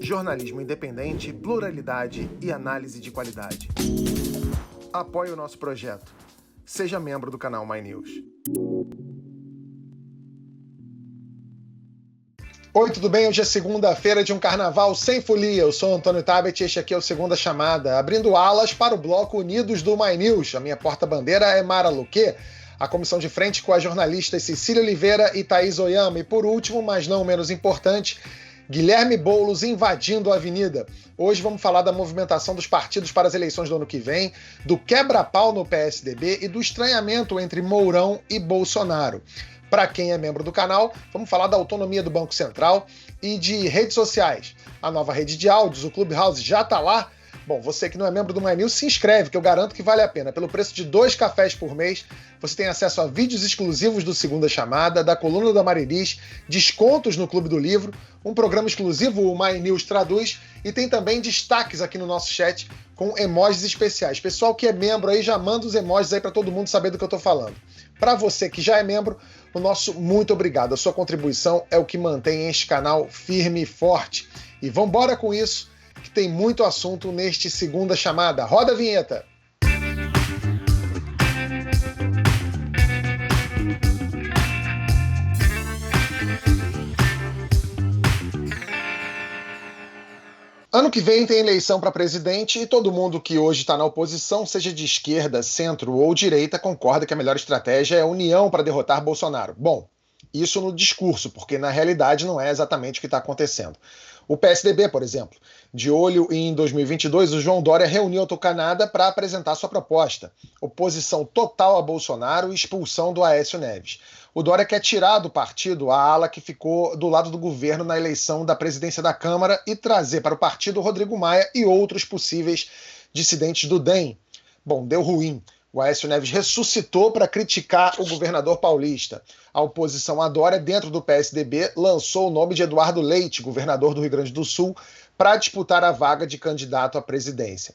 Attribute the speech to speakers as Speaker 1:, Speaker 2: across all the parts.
Speaker 1: Jornalismo independente, pluralidade e análise de qualidade. Apoie o nosso projeto. Seja membro do canal My News.
Speaker 2: Oi, tudo bem? Hoje é segunda-feira de um carnaval sem folia. Eu sou Antônio Tabet e este aqui é o Segunda Chamada, abrindo alas para o bloco Unidos do My News. A minha porta-bandeira é Mara Luque, a comissão de frente com as jornalistas Cecília Oliveira e Thaís Oyama. E por último, mas não menos importante, Guilherme Boulos invadindo a avenida. Hoje vamos falar da movimentação dos partidos para as eleições do ano que vem, do quebra-pau no PSDB e do estranhamento entre Mourão e Bolsonaro. Para quem é membro do canal, vamos falar da autonomia do Banco Central e de redes sociais. A nova rede de áudios, o Clubhouse, já está lá. Bom, você que não é membro do My News, se inscreve, que eu garanto que vale a pena. Pelo preço de 2 cafés por mês, você tem acesso a vídeos exclusivos do Segunda Chamada, da Coluna da Marilis, descontos no Clube do Livro, um programa exclusivo, o My News Traduz, e tem também destaques aqui no nosso chat com emojis especiais. Pessoal que é membro aí, já manda os emojis aí para todo mundo saber do que eu estou falando. Para você que já é membro, o nosso muito obrigado. A sua contribuição é o que mantém este canal firme e forte. E vamos embora com isso, que tem muito assunto neste Segunda Chamada. Roda a vinheta! Ano que vem tem eleição para presidente e todo mundo que hoje está na oposição, seja de esquerda, centro ou direita, concorda que a melhor estratégia é a união para derrotar Bolsonaro. Bom, isso no discurso, porque na realidade não é exatamente o que está acontecendo. O PSDB, por exemplo, de olho em 2022, o João Dória reuniu a tucanada para apresentar sua proposta. Oposição total a Bolsonaro e expulsão do Aécio Neves. O Dória quer tirar do partido a ala que ficou do lado do governo na eleição da presidência da Câmara e trazer para o partido Rodrigo Maia e outros possíveis dissidentes do DEM. Bom, deu ruim. O Aécio Neves ressuscitou para criticar o governador paulista. A oposição a Dória, dentro do PSDB, lançou o nome de Eduardo Leite, governador do Rio Grande do Sul, para disputar a vaga de candidato à presidência.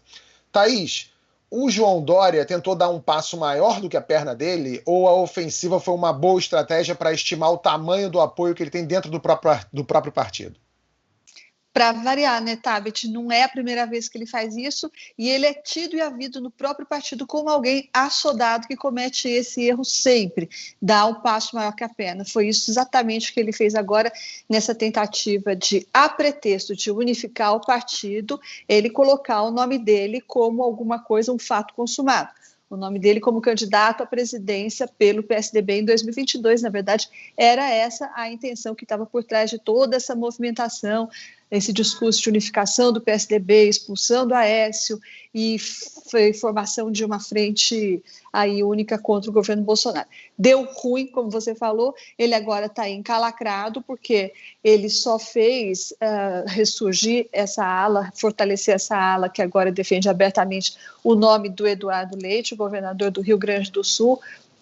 Speaker 2: Thaís, o João Dória tentou dar um passo maior do que a perna dele ou a ofensiva foi uma boa estratégia para estimar o tamanho do apoio que ele tem dentro do próprio partido?
Speaker 3: Para variar, né, Tabet? Não é a primeira vez que ele faz isso e ele é tido e havido no próprio partido como alguém assodado que comete esse erro sempre, dá um passo maior que a perna. Foi isso exatamente que ele fez agora nessa tentativa de, a pretexto de unificar o partido, ele colocar o nome dele como alguma coisa, um fato consumado. O nome dele como candidato à presidência pelo PSDB em 2022. Na verdade, era essa a intenção que estava por trás de toda essa movimentação, esse discurso de unificação do PSDB, expulsão do Aécio e formação de uma frente aí única contra o governo Bolsonaro. Deu ruim, como você falou, ele agora está encalacrado porque ele só fez ressurgir essa ala, fortalecer essa ala que agora defende abertamente o nome do Eduardo Leite, o governador do Rio Grande do Sul,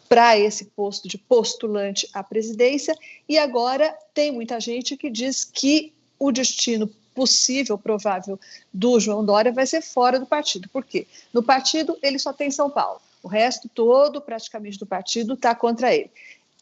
Speaker 3: para esse posto de postulante à presidência, e agora tem muita gente que diz que o destino possível, provável, do João Dória vai ser fora do partido. Por quê? No partido, ele só tem São Paulo. O resto todo, praticamente, do partido está contra ele.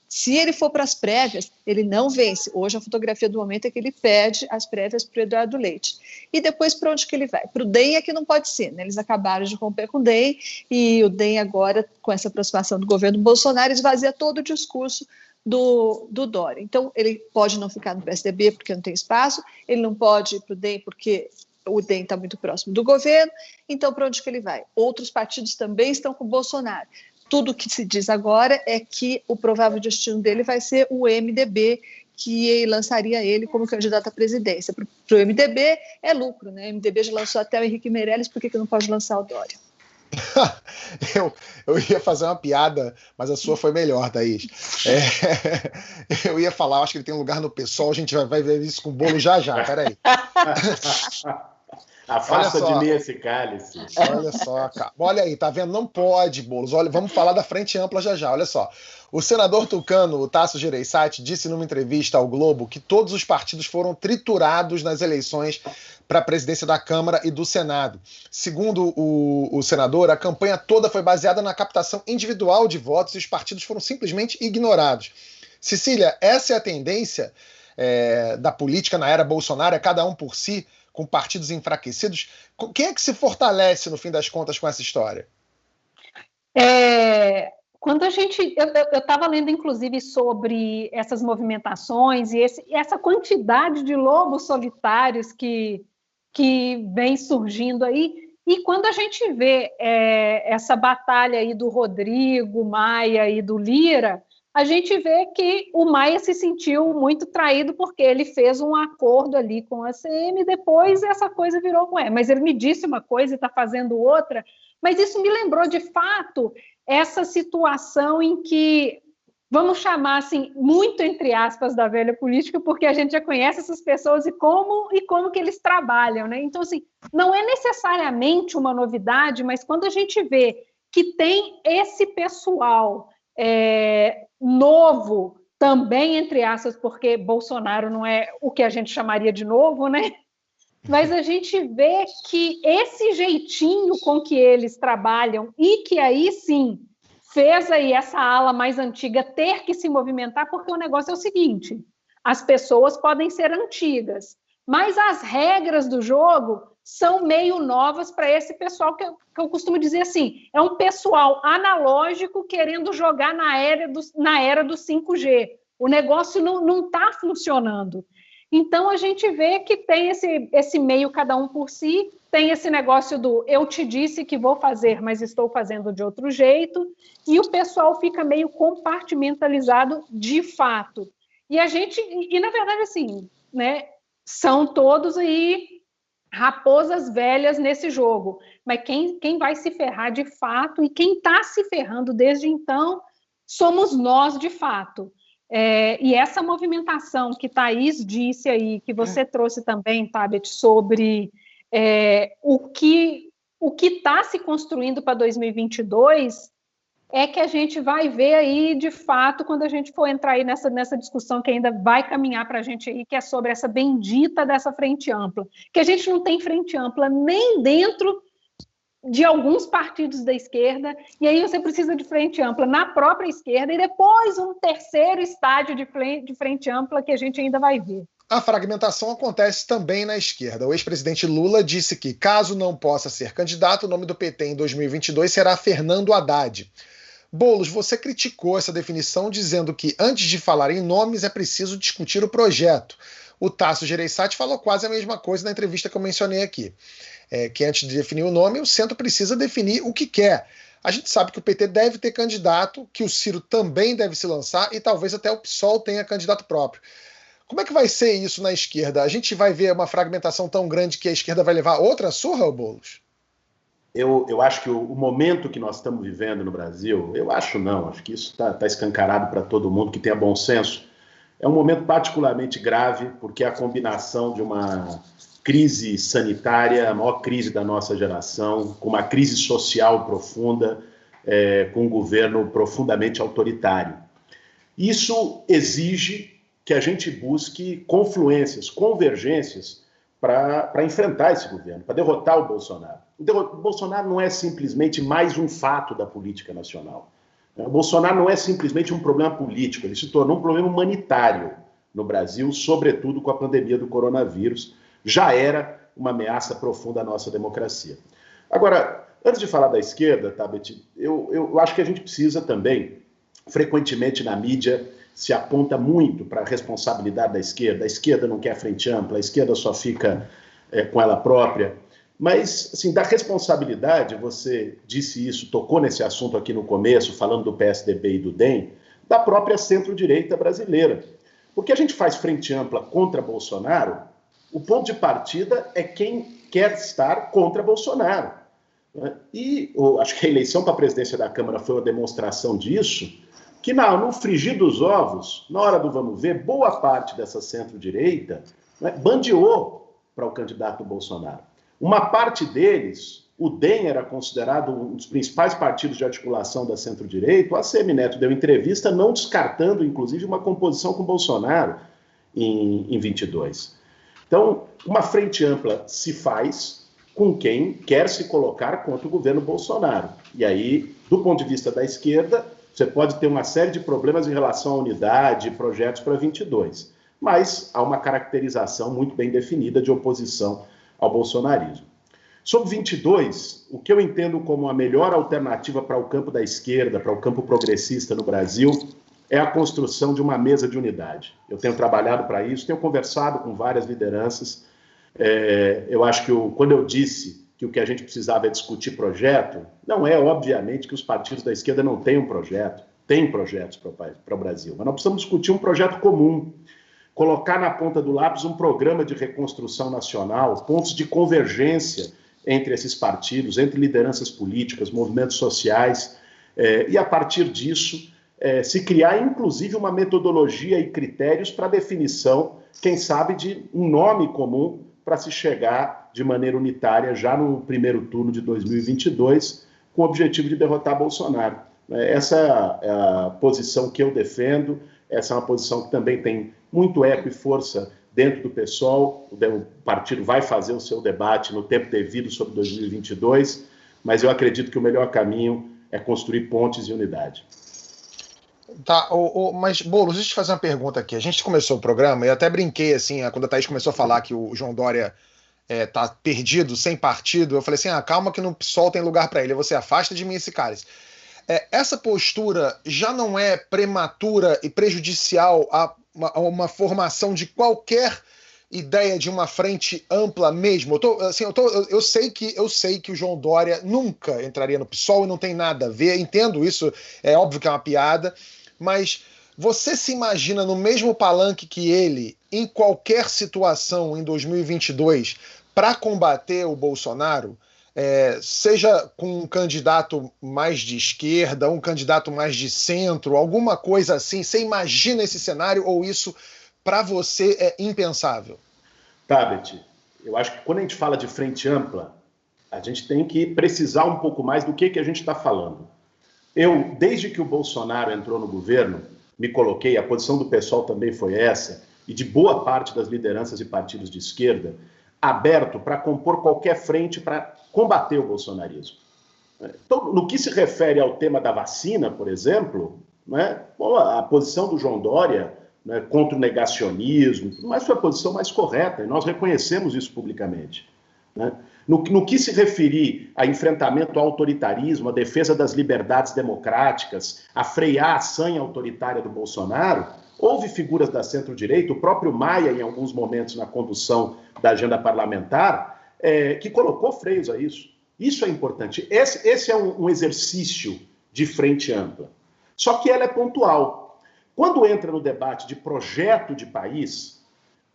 Speaker 3: Se ele for para as prévias, ele não vence. Hoje, a fotografia do momento é que ele perde as prévias para o Eduardo Leite. E depois, para onde que ele vai? Para o DEM é que não pode ser, né? Eles acabaram de romper com o DEM, e o DEM agora, com essa aproximação do governo Bolsonaro, esvazia todo o discurso do Dória. Então, ele pode não ficar no PSDB porque não tem espaço, ele não pode ir para o DEM porque o DEM está muito próximo do governo, então para onde que ele vai? Outros partidos também estão com o Bolsonaro. Tudo o que se diz agora é que o provável destino dele vai ser o MDB, que lançaria ele como candidato à presidência. Para o MDB é lucro, né? O MDB já lançou até o Henrique Meirelles, por que não pode lançar o Dória?
Speaker 2: Eu ia fazer uma piada, mas a sua foi melhor, Thaís. Eu ia falar, acho que ele tem um lugar no PSOL, a gente vai ver isso com o bolo já, peraí.
Speaker 4: Afasta de mim esse cálice.
Speaker 2: Olha só, cara. Olha aí, tá vendo? Não pode, Boulos. Olha, vamos falar da frente ampla já. Olha só. O senador tucano, o Tasso Gereissati, disse numa entrevista ao Globo que todos os partidos foram triturados nas eleições para a presidência da Câmara e do Senado. Segundo o senador, a campanha toda foi baseada na captação individual de votos e os partidos foram simplesmente ignorados. Cecília, essa é a tendência da política na era Bolsonaro, é cada um por si? com partidos enfraquecidos. Quem é que se fortalece, no fim das contas, com essa história?
Speaker 5: Quando eu estava lendo, inclusive, sobre essas movimentações e essa quantidade de lobos solitários que vem surgindo aí, e quando a gente vê essa batalha aí do Rodrigo Maia e do Lira, a gente vê que o Maia se sentiu muito traído porque ele fez um acordo ali com a ACM e depois essa coisa virou mas ele me disse uma coisa e está fazendo outra. Mas isso me lembrou, de fato, essa situação em que, vamos chamar assim, muito entre aspas, da velha política, porque a gente já conhece essas pessoas e como que eles trabalham, né? Então, assim, não é necessariamente uma novidade, mas quando a gente vê que tem esse pessoal novo, também entre aspas, porque Bolsonaro não é o que a gente chamaria de novo, né? Mas a gente vê que esse jeitinho com que eles trabalham e que aí sim fez aí essa ala mais antiga ter que se movimentar, porque o negócio é o seguinte: as pessoas podem ser antigas, mas as regras do jogo são meio novas para esse pessoal que eu costumo dizer assim, é um pessoal analógico querendo jogar na era do 5G. O negócio não está funcionando. Então, a gente vê que tem esse meio cada um por si, tem esse negócio do eu te disse que vou fazer, mas estou fazendo de outro jeito, e o pessoal fica meio compartimentalizado de fato. E na verdade, assim, né, são todos aí raposas velhas nesse jogo, mas quem vai se ferrar de fato, e quem está se ferrando desde então, somos nós de fato. E essa movimentação que Thaís disse aí, que você trouxe também, Tabet, sobre o que está se construindo para 2022, é que a gente vai ver aí, de fato, quando a gente for entrar aí nessa discussão que ainda vai caminhar para a gente aí, que é sobre essa bendita dessa frente ampla, que a gente não tem frente ampla nem dentro de alguns partidos da esquerda, e aí você precisa de frente ampla na própria esquerda, e depois um terceiro estágio de frente ampla que a gente ainda vai ver.
Speaker 2: A fragmentação acontece também na esquerda. O ex-presidente Lula disse que, caso não possa ser candidato, o nome do PT em 2022 será Fernando Haddad. Boulos, você criticou essa definição dizendo que, antes de falar em nomes, é preciso discutir o projeto. O Tasso Gereissati falou quase a mesma coisa na entrevista que eu mencionei aqui. Que antes de definir o nome, o centro precisa definir o que quer. A gente sabe que o PT deve ter candidato, que o Ciro também deve se lançar e talvez até o PSOL tenha candidato próprio. Como é que vai ser isso na esquerda? A gente vai ver uma fragmentação tão grande que a esquerda vai levar outra surra, Boulos?
Speaker 4: Eu acho que o momento que nós estamos vivendo no Brasil, acho que isso está escancarado para todo mundo que tenha bom senso. É um momento particularmente grave, porque é a combinação de uma crise sanitária, a maior crise da nossa geração, com uma crise social profunda, com um governo profundamente autoritário. Isso exige que a gente busque confluências, convergências para enfrentar esse governo, para derrotar o Bolsonaro. O Bolsonaro não é simplesmente mais um fato da política nacional. O Bolsonaro não é simplesmente um problema político, ele se tornou um problema humanitário no Brasil, sobretudo com a pandemia do coronavírus. Já era uma ameaça profunda à nossa democracia. Agora, antes de falar da esquerda, Tabet, eu acho que a gente precisa também, frequentemente na mídia, se aponta muito para a responsabilidade da esquerda. A esquerda não quer frente ampla, a esquerda só fica com ela própria. Mas, assim, da responsabilidade, você disse isso, tocou nesse assunto aqui no começo, falando do PSDB e do DEM, da própria centro-direita brasileira. Porque a gente faz frente ampla contra Bolsonaro, o ponto de partida é quem quer estar contra Bolsonaro. E acho que a eleição para a presidência da Câmara foi uma demonstração disso, que no frigir dos ovos, na hora do vamos ver, boa parte dessa centro-direita bandeou para o candidato Bolsonaro. Uma parte deles, o DEM era considerado um dos principais partidos de articulação da centro-direita, o ACM Neto deu entrevista não descartando, inclusive, uma composição com Bolsonaro em 22. Então, uma frente ampla se faz com quem quer se colocar contra o governo Bolsonaro. E aí, do ponto de vista da esquerda, você pode ter uma série de problemas em relação à unidade e projetos para 22. Mas há uma caracterização muito bem definida de oposição ao bolsonarismo. Sobre 22, o que eu entendo como a melhor alternativa para o campo da esquerda, para o campo progressista no Brasil, é a construção de uma mesa de unidade. Eu tenho trabalhado para isso, tenho conversado com várias lideranças. Eu acho que quando eu disse que o que a gente precisava é discutir projeto, não é, obviamente, que os partidos da esquerda não tenham projeto. Tem projetos para o Brasil, mas nós precisamos discutir um projeto comum, colocar na ponta do lápis um programa de reconstrução nacional, pontos de convergência entre esses partidos, entre lideranças políticas, movimentos sociais, e a partir disso se criar, inclusive, uma metodologia e critérios para definição, quem sabe, de um nome comum para se chegar de maneira unitária já no primeiro turno de 2022, com o objetivo de derrotar Bolsonaro. Essa é a posição que eu defendo, essa é uma posição que também tem muito eco e força dentro do PSOL. O partido vai fazer o seu debate no tempo devido sobre 2022, mas eu acredito que o melhor caminho é construir pontes e unidade.
Speaker 2: Tá, mas, Boulos, deixa eu te fazer uma pergunta aqui. A gente começou o programa e eu até brinquei, assim, quando a Thaís começou a falar que o João Dória tá perdido, sem partido, eu falei assim, calma que no PSOL tem lugar para ele, você afasta de mim esse cálice. Essa postura já não é prematura e prejudicial a uma formação de qualquer ideia de uma frente ampla mesmo? Eu sei que o João Dória nunca entraria no PSOL e não tem nada a ver, entendo isso, é óbvio que é uma piada, mas você se imagina no mesmo palanque que ele, em qualquer situação em 2022, para combater o Bolsonaro? Seja com um candidato mais de esquerda, um candidato mais de centro, alguma coisa assim, você imagina esse cenário ou isso para você é impensável?
Speaker 4: Tá, Betty, eu acho que quando a gente fala de frente ampla, a gente tem que precisar um pouco mais do que a gente está falando. Eu, desde que o Bolsonaro entrou no governo, me coloquei, a posição do PSOL também foi essa, e de boa parte das lideranças e partidos de esquerda, aberto para compor qualquer frente para combater o bolsonarismo. Então, no que se refere ao tema da vacina, por exemplo, a posição do João Dória contra o negacionismo, mas foi a posição mais correta, e nós reconhecemos isso publicamente. No que se referir a enfrentamento ao autoritarismo, a defesa das liberdades democráticas, a frear a sanha autoritária do Bolsonaro, houve figuras da centro-direita, o próprio Maia, em alguns momentos na condução da agenda parlamentar, que colocou freios a isso. Isso é importante. Esse é um exercício de frente ampla. Só que ela é pontual. Quando entra no debate de projeto de país,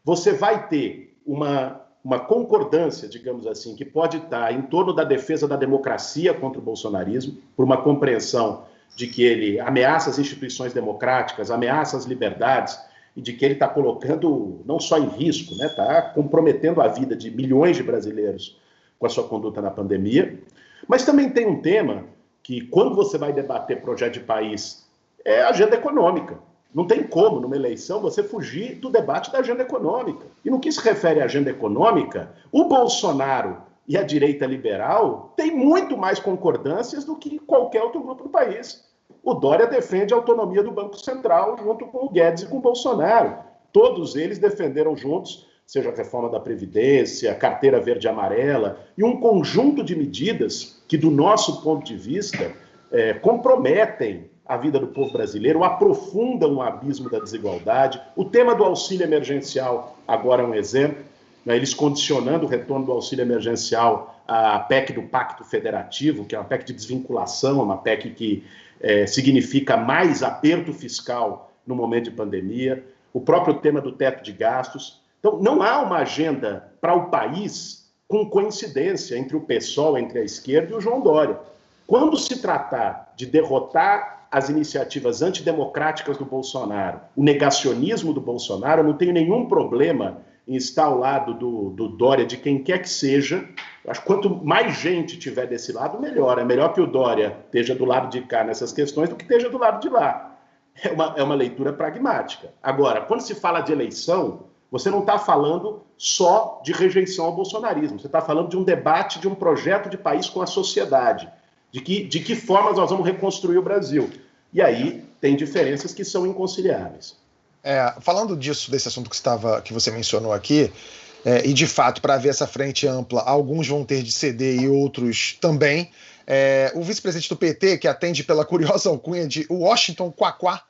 Speaker 4: você vai ter uma concordância, digamos assim, que pode estar em torno da defesa da democracia contra o bolsonarismo, por uma compreensão de que ele ameaça as instituições democráticas, ameaça as liberdades, e de que ele está colocando, não só em risco, está comprometendo a vida de milhões de brasileiros com a sua conduta na pandemia. Mas também tem um tema que, quando você vai debater projeto de país, é a agenda econômica. Não tem como, numa eleição, você fugir do debate da agenda econômica. E no que se refere à agenda econômica, o Bolsonaro e a direita liberal têm muito mais concordâncias do que qualquer outro grupo do país. O Dória defende a autonomia do Banco Central junto com o Guedes e com o Bolsonaro. Todos eles defenderam juntos, seja a reforma da Previdência, a carteira verde e amarela, e um conjunto de medidas que, do nosso ponto de vista, comprometem a vida do povo brasileiro, aprofundam o abismo da desigualdade. O tema do auxílio emergencial agora é um exemplo, eles condicionando o retorno do auxílio emergencial à PEC do Pacto Federativo, que é uma PEC de desvinculação, uma PEC que significa mais aperto fiscal no momento de pandemia, o próprio tema do teto de gastos. Então, não há uma agenda para o país com coincidência entre o PSOL, entre a esquerda e o João Dória. Quando se tratar de derrotar as iniciativas antidemocráticas do Bolsonaro, o negacionismo do Bolsonaro, eu não tenho nenhum problema em estar ao lado do Dória, de quem quer que seja. Acho que quanto mais gente tiver desse lado, melhor. É melhor que o Dória esteja do lado de cá nessas questões do que esteja do lado de lá. É uma leitura pragmática. Agora, quando se fala de eleição, você não está falando só de rejeição ao bolsonarismo. Você está falando de um debate, de um projeto de país com a sociedade. De que formas nós vamos reconstruir o Brasil. E aí tem diferenças que são inconciliáveis.
Speaker 2: Falando desse assunto que você mencionou aqui, E, de fato, para haver essa frente ampla, alguns vão ter de ceder e outros também. O vice-presidente do PT, que atende pela curiosa alcunha de Washington Quaquá,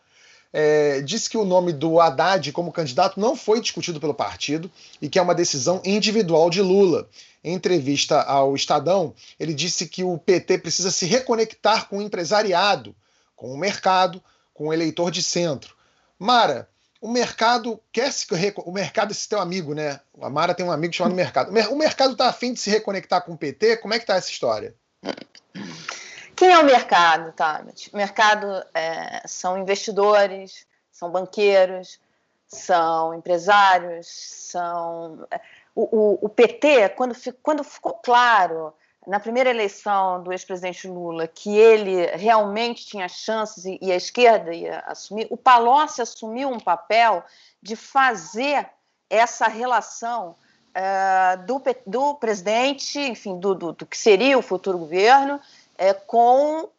Speaker 2: disse que o nome do Haddad como candidato não foi discutido pelo partido e que é uma decisão individual de Lula. Em entrevista ao Estadão, ele disse que o PT precisa se reconectar com o empresariado, com o mercado, com o eleitor de centro. Mara, o mercado quer se... O mercado é esse teu amigo, né? A Mara tem um amigo chamado Mercado. O mercado está afim de se reconectar com o PT? Como é que está essa história?
Speaker 6: Quem é o mercado, Tabet? O mercado são investidores, são banqueiros, são empresários, são... O PT, quando ficou claro na primeira eleição do ex-presidente Lula que ele realmente tinha chances e a esquerda ia assumir, o Palocci assumiu um papel de fazer essa relação do presidente, enfim, do que seria o futuro governo, com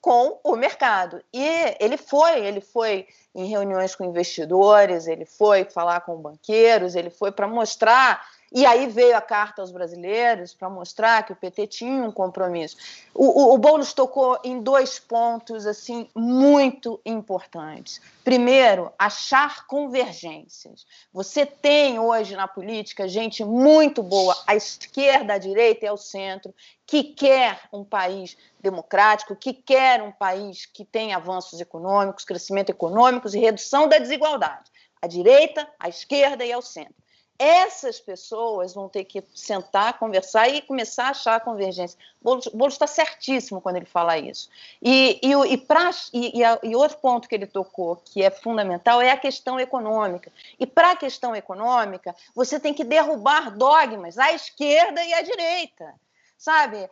Speaker 6: o mercado. E ele foi em reuniões com investidores, ele foi falar com banqueiros, ele foi para mostrar... E aí veio a carta aos brasileiros para mostrar que o PT tinha um compromisso. O Boulos tocou em 2 pontos assim, muito importantes. Primeiro, achar convergências. Você tem hoje na política gente muito boa, à esquerda, à direita e ao centro, que quer um país democrático, que quer um país que tenha avanços econômicos, crescimento econômicos e redução da desigualdade. À direita, à esquerda e ao centro. Essas pessoas vão ter que sentar, conversar e começar a achar a convergência. Boulos está certíssimo quando ele fala isso. E outro ponto que ele tocou, que é fundamental, é a questão econômica. E para a questão econômica, você tem que derrubar dogmas à esquerda e à direita. Sabe,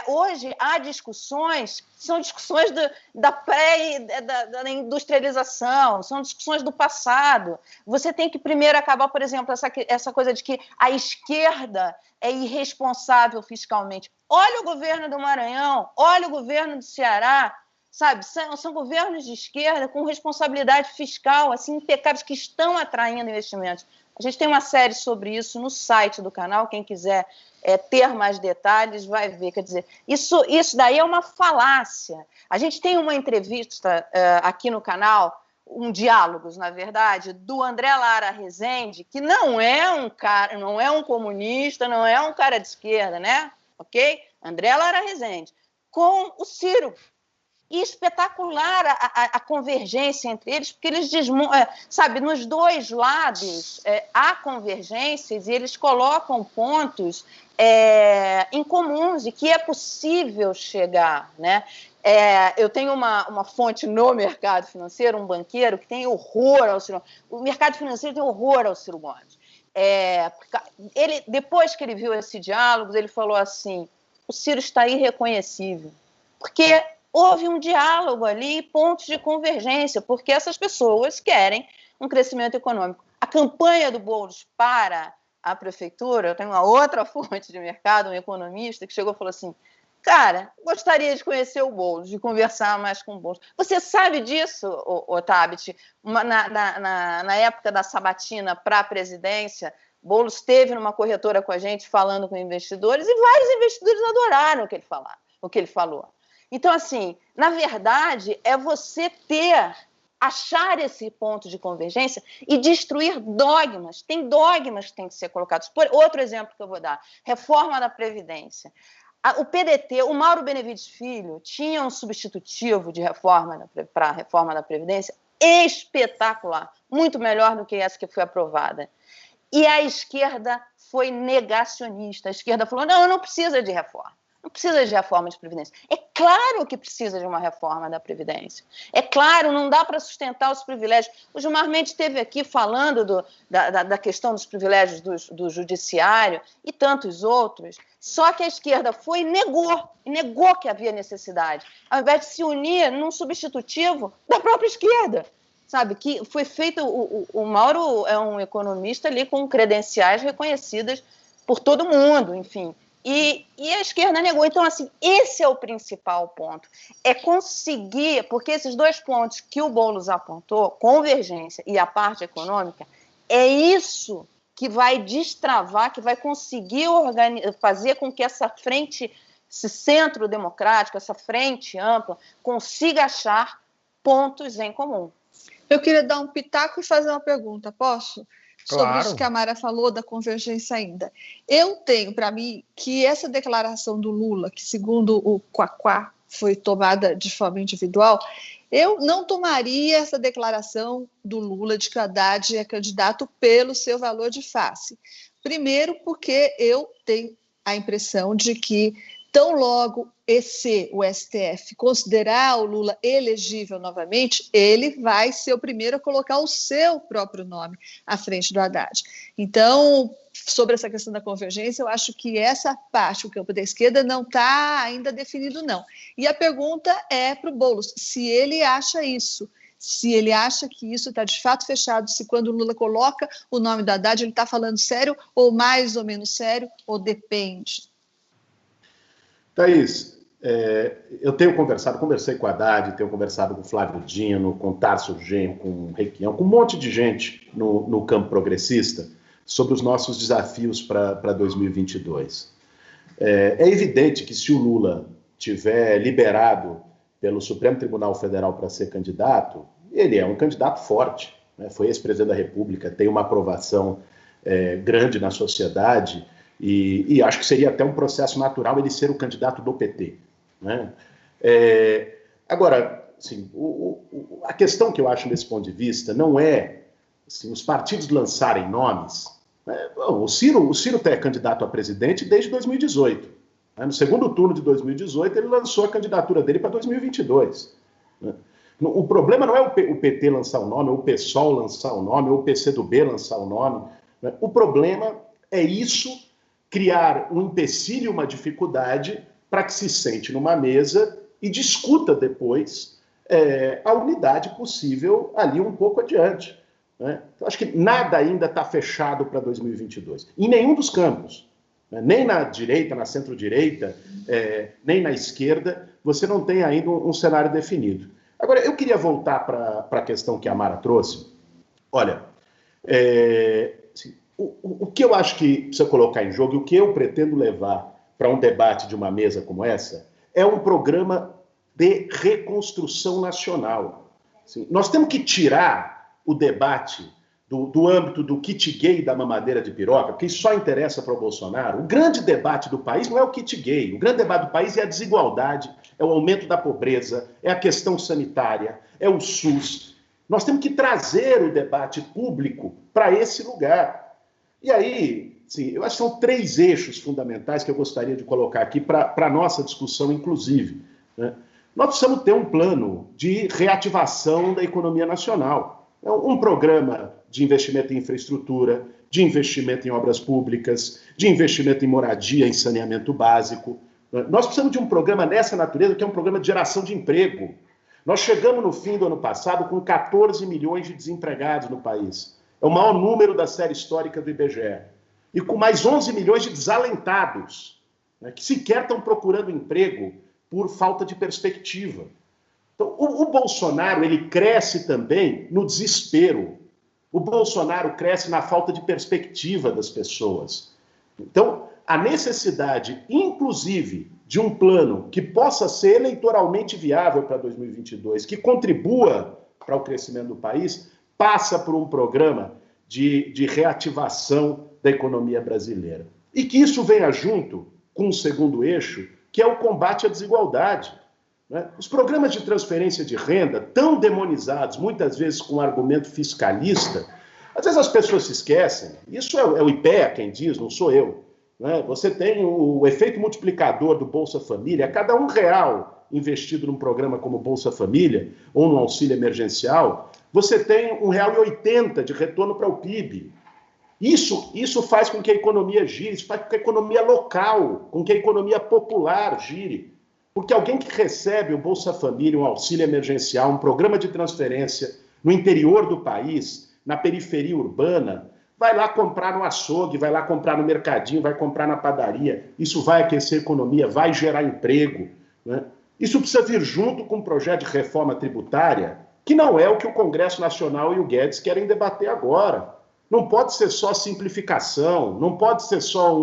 Speaker 6: hoje há discussões, são discussões da industrialização, são discussões do passado. Você tem que primeiro acabar, por exemplo, essa coisa de que a esquerda é irresponsável fiscalmente. Olha o governo do Maranhão, olha o governo do Ceará, sabe, são governos de esquerda com responsabilidade fiscal, assim, impecáveis, que estão atraindo investimentos. A gente tem uma série sobre isso no site do canal, quem quiser ter mais detalhes vai ver. Quer dizer, isso daí é uma falácia. A gente tem uma entrevista aqui no canal, diálogos, na verdade, do André Lara Rezende, que não é um cara, não é um comunista, não é um cara de esquerda, né? Ok? André Lara Rezende, com o Ciro. E espetacular a convergência entre eles, porque eles sabe, nos dois lados há convergências e eles colocam pontos em comuns e que é possível chegar, né? Eu tenho uma fonte no mercado financeiro, um banqueiro que tem horror ao Ciro. O mercado financeiro tem horror ao Ciro Gomes. Depois que ele viu esse diálogo, ele falou assim: o Ciro está irreconhecível, porque houve um diálogo ali, pontos de convergência, porque essas pessoas querem um crescimento econômico. A campanha do Boulos para a prefeitura, eu tenho uma outra fonte de mercado, um economista, que chegou e falou assim: cara, gostaria de conhecer o Boulos, de conversar mais com o Boulos. Você sabe disso, Tabet? Na época da sabatina para a presidência, Boulos esteve numa corretora com a gente falando com investidores e vários investidores adoraram o que ele falou. Então, assim, na verdade, é você achar esse ponto de convergência e destruir dogmas. Tem dogmas que têm que ser colocados. Outro exemplo que eu vou dar, reforma da Previdência. O PDT, o Mauro Benevides Filho, tinha um substitutivo de reforma para a reforma da Previdência espetacular, muito melhor do que essa que foi aprovada. E a esquerda foi negacionista. A esquerda falou: não precisa de reforma. Não precisa de reforma de Previdência. É claro que precisa de uma reforma da Previdência. É claro, não dá para sustentar os privilégios. O Gilmar Mendes esteve aqui falando da questão dos privilégios do judiciário e tantos outros, só que a esquerda foi e negou que havia necessidade, ao invés de se unir num substitutivo da própria esquerda. Sabe, que foi feito... O Mauro é um economista ali com credenciais reconhecidas por todo mundo, enfim... E a esquerda negou. Então, assim, esse é o principal ponto. É conseguir, porque esses 2 pontos que o Boulos apontou, convergência e a parte econômica, é isso que vai destravar, que vai conseguir fazer com que essa frente, esse centro democrático, essa frente ampla, consiga achar pontos em comum.
Speaker 3: Eu queria dar um pitaco e fazer uma pergunta, posso? Sobre
Speaker 2: Claro.
Speaker 3: isso que a Mara falou da convergência ainda. Eu tenho para mim que essa declaração do Lula, que segundo o Quaquá foi tomada de forma individual, eu não tomaria essa declaração do Lula de que o Haddad é candidato pelo seu valor de face. Primeiro, porque eu tenho a impressão de que, tão logo o STF considerar o Lula elegível novamente, ele vai ser o primeiro a colocar o seu próprio nome à frente do Haddad. Então, sobre essa questão da convergência, eu acho que essa parte, o campo da esquerda, não está ainda definido, não. E a pergunta é para o Boulos, se ele acha isso, se ele acha que isso está de fato fechado, se quando o Lula coloca o nome do Haddad, ele está falando sério ou mais ou menos sério, ou depende?
Speaker 4: Thaís, eu conversei com a Haddad, tenho conversado com o Flávio Dino, com o Tarso Genro, com o Requião, com um monte de gente no campo progressista sobre os nossos desafios para 2022. É evidente que se o Lula tiver liberado pelo Supremo Tribunal Federal para ser candidato, ele é um candidato forte, né? Foi ex-presidente da República, tem uma aprovação grande na sociedade e acho que seria até um processo natural ele ser o candidato do PT. Né? Agora, assim, a questão que eu acho desse ponto de vista não é assim, os partidos lançarem nomes. O Ciro é candidato a presidente desde 2018. Né? No segundo turno de 2018, ele lançou a candidatura dele para 2022. Né? O problema não é o PT lançar o nome, ou o PSOL lançar o nome, ou o PCdoB lançar o nome. Né? O problema é isso criar um empecilho, uma dificuldade para que se sente numa mesa e discuta depois a unidade possível ali um pouco adiante. Né? Então, acho que nada ainda está fechado para 2022, em nenhum dos campos. Né? Nem na direita, na centro-direita, nem na esquerda, você não tem ainda um cenário definido. Agora, eu queria voltar para a questão que a Mara trouxe. Olha, assim, o que eu acho que precisa colocar em jogo e o que eu pretendo levar para um debate de uma mesa como essa é um programa de reconstrução nacional. Assim, nós temos que tirar o debate do âmbito do kit gay da mamadeira de piroca, porque isso só interessa para o Bolsonaro. O grande debate do país não é o kit gay. O grande debate do país é a desigualdade, é o aumento da pobreza, é a questão sanitária, é o SUS. Nós temos que trazer o debate público para esse lugar. E aí, sim, eu acho que são 3 eixos fundamentais que eu gostaria de colocar aqui para a nossa discussão, inclusive. Né? Nós precisamos ter um plano de reativação da economia nacional. Um programa de investimento em infraestrutura, de investimento em obras públicas, de investimento em moradia, em saneamento básico. Nós precisamos de um programa nessa natureza, que é um programa de geração de emprego. Nós chegamos no fim do ano passado com 14 milhões de desempregados no país. É o maior número da série histórica do IBGE. E com mais 11 milhões de desalentados, né, que sequer estão procurando emprego por falta de perspectiva. Então, o Bolsonaro, ele cresce também no desespero. O Bolsonaro cresce na falta de perspectiva das pessoas. Então, a necessidade, inclusive, de um plano que possa ser eleitoralmente viável para 2022, que contribua para o crescimento do país, passa por um programa de reativação da economia brasileira. E que isso venha junto com um segundo eixo, que é o combate à desigualdade. Né? Os programas de transferência de renda, tão demonizados, muitas vezes com argumento fiscalista, às vezes as pessoas se esquecem. Isso é o IPEA quem diz, não sou eu. Né? Você tem o efeito multiplicador do Bolsa Família. A cada R$1 investido num programa como Bolsa Família ou no auxílio emergencial, você tem R$1,80 de retorno para o PIB. Isso faz com que a economia gire, isso faz com que a economia local, com que a economia popular gire. Porque alguém que recebe o Bolsa Família, um auxílio emergencial, um programa de transferência no interior do país, na periferia urbana, vai lá comprar no açougue, vai lá comprar no mercadinho, vai comprar na padaria. Isso vai aquecer a economia, vai gerar emprego. Né? Isso precisa vir junto com um projeto de reforma tributária, que não é o que o Congresso Nacional e o Guedes querem debater agora. Não pode ser só simplificação, não pode ser só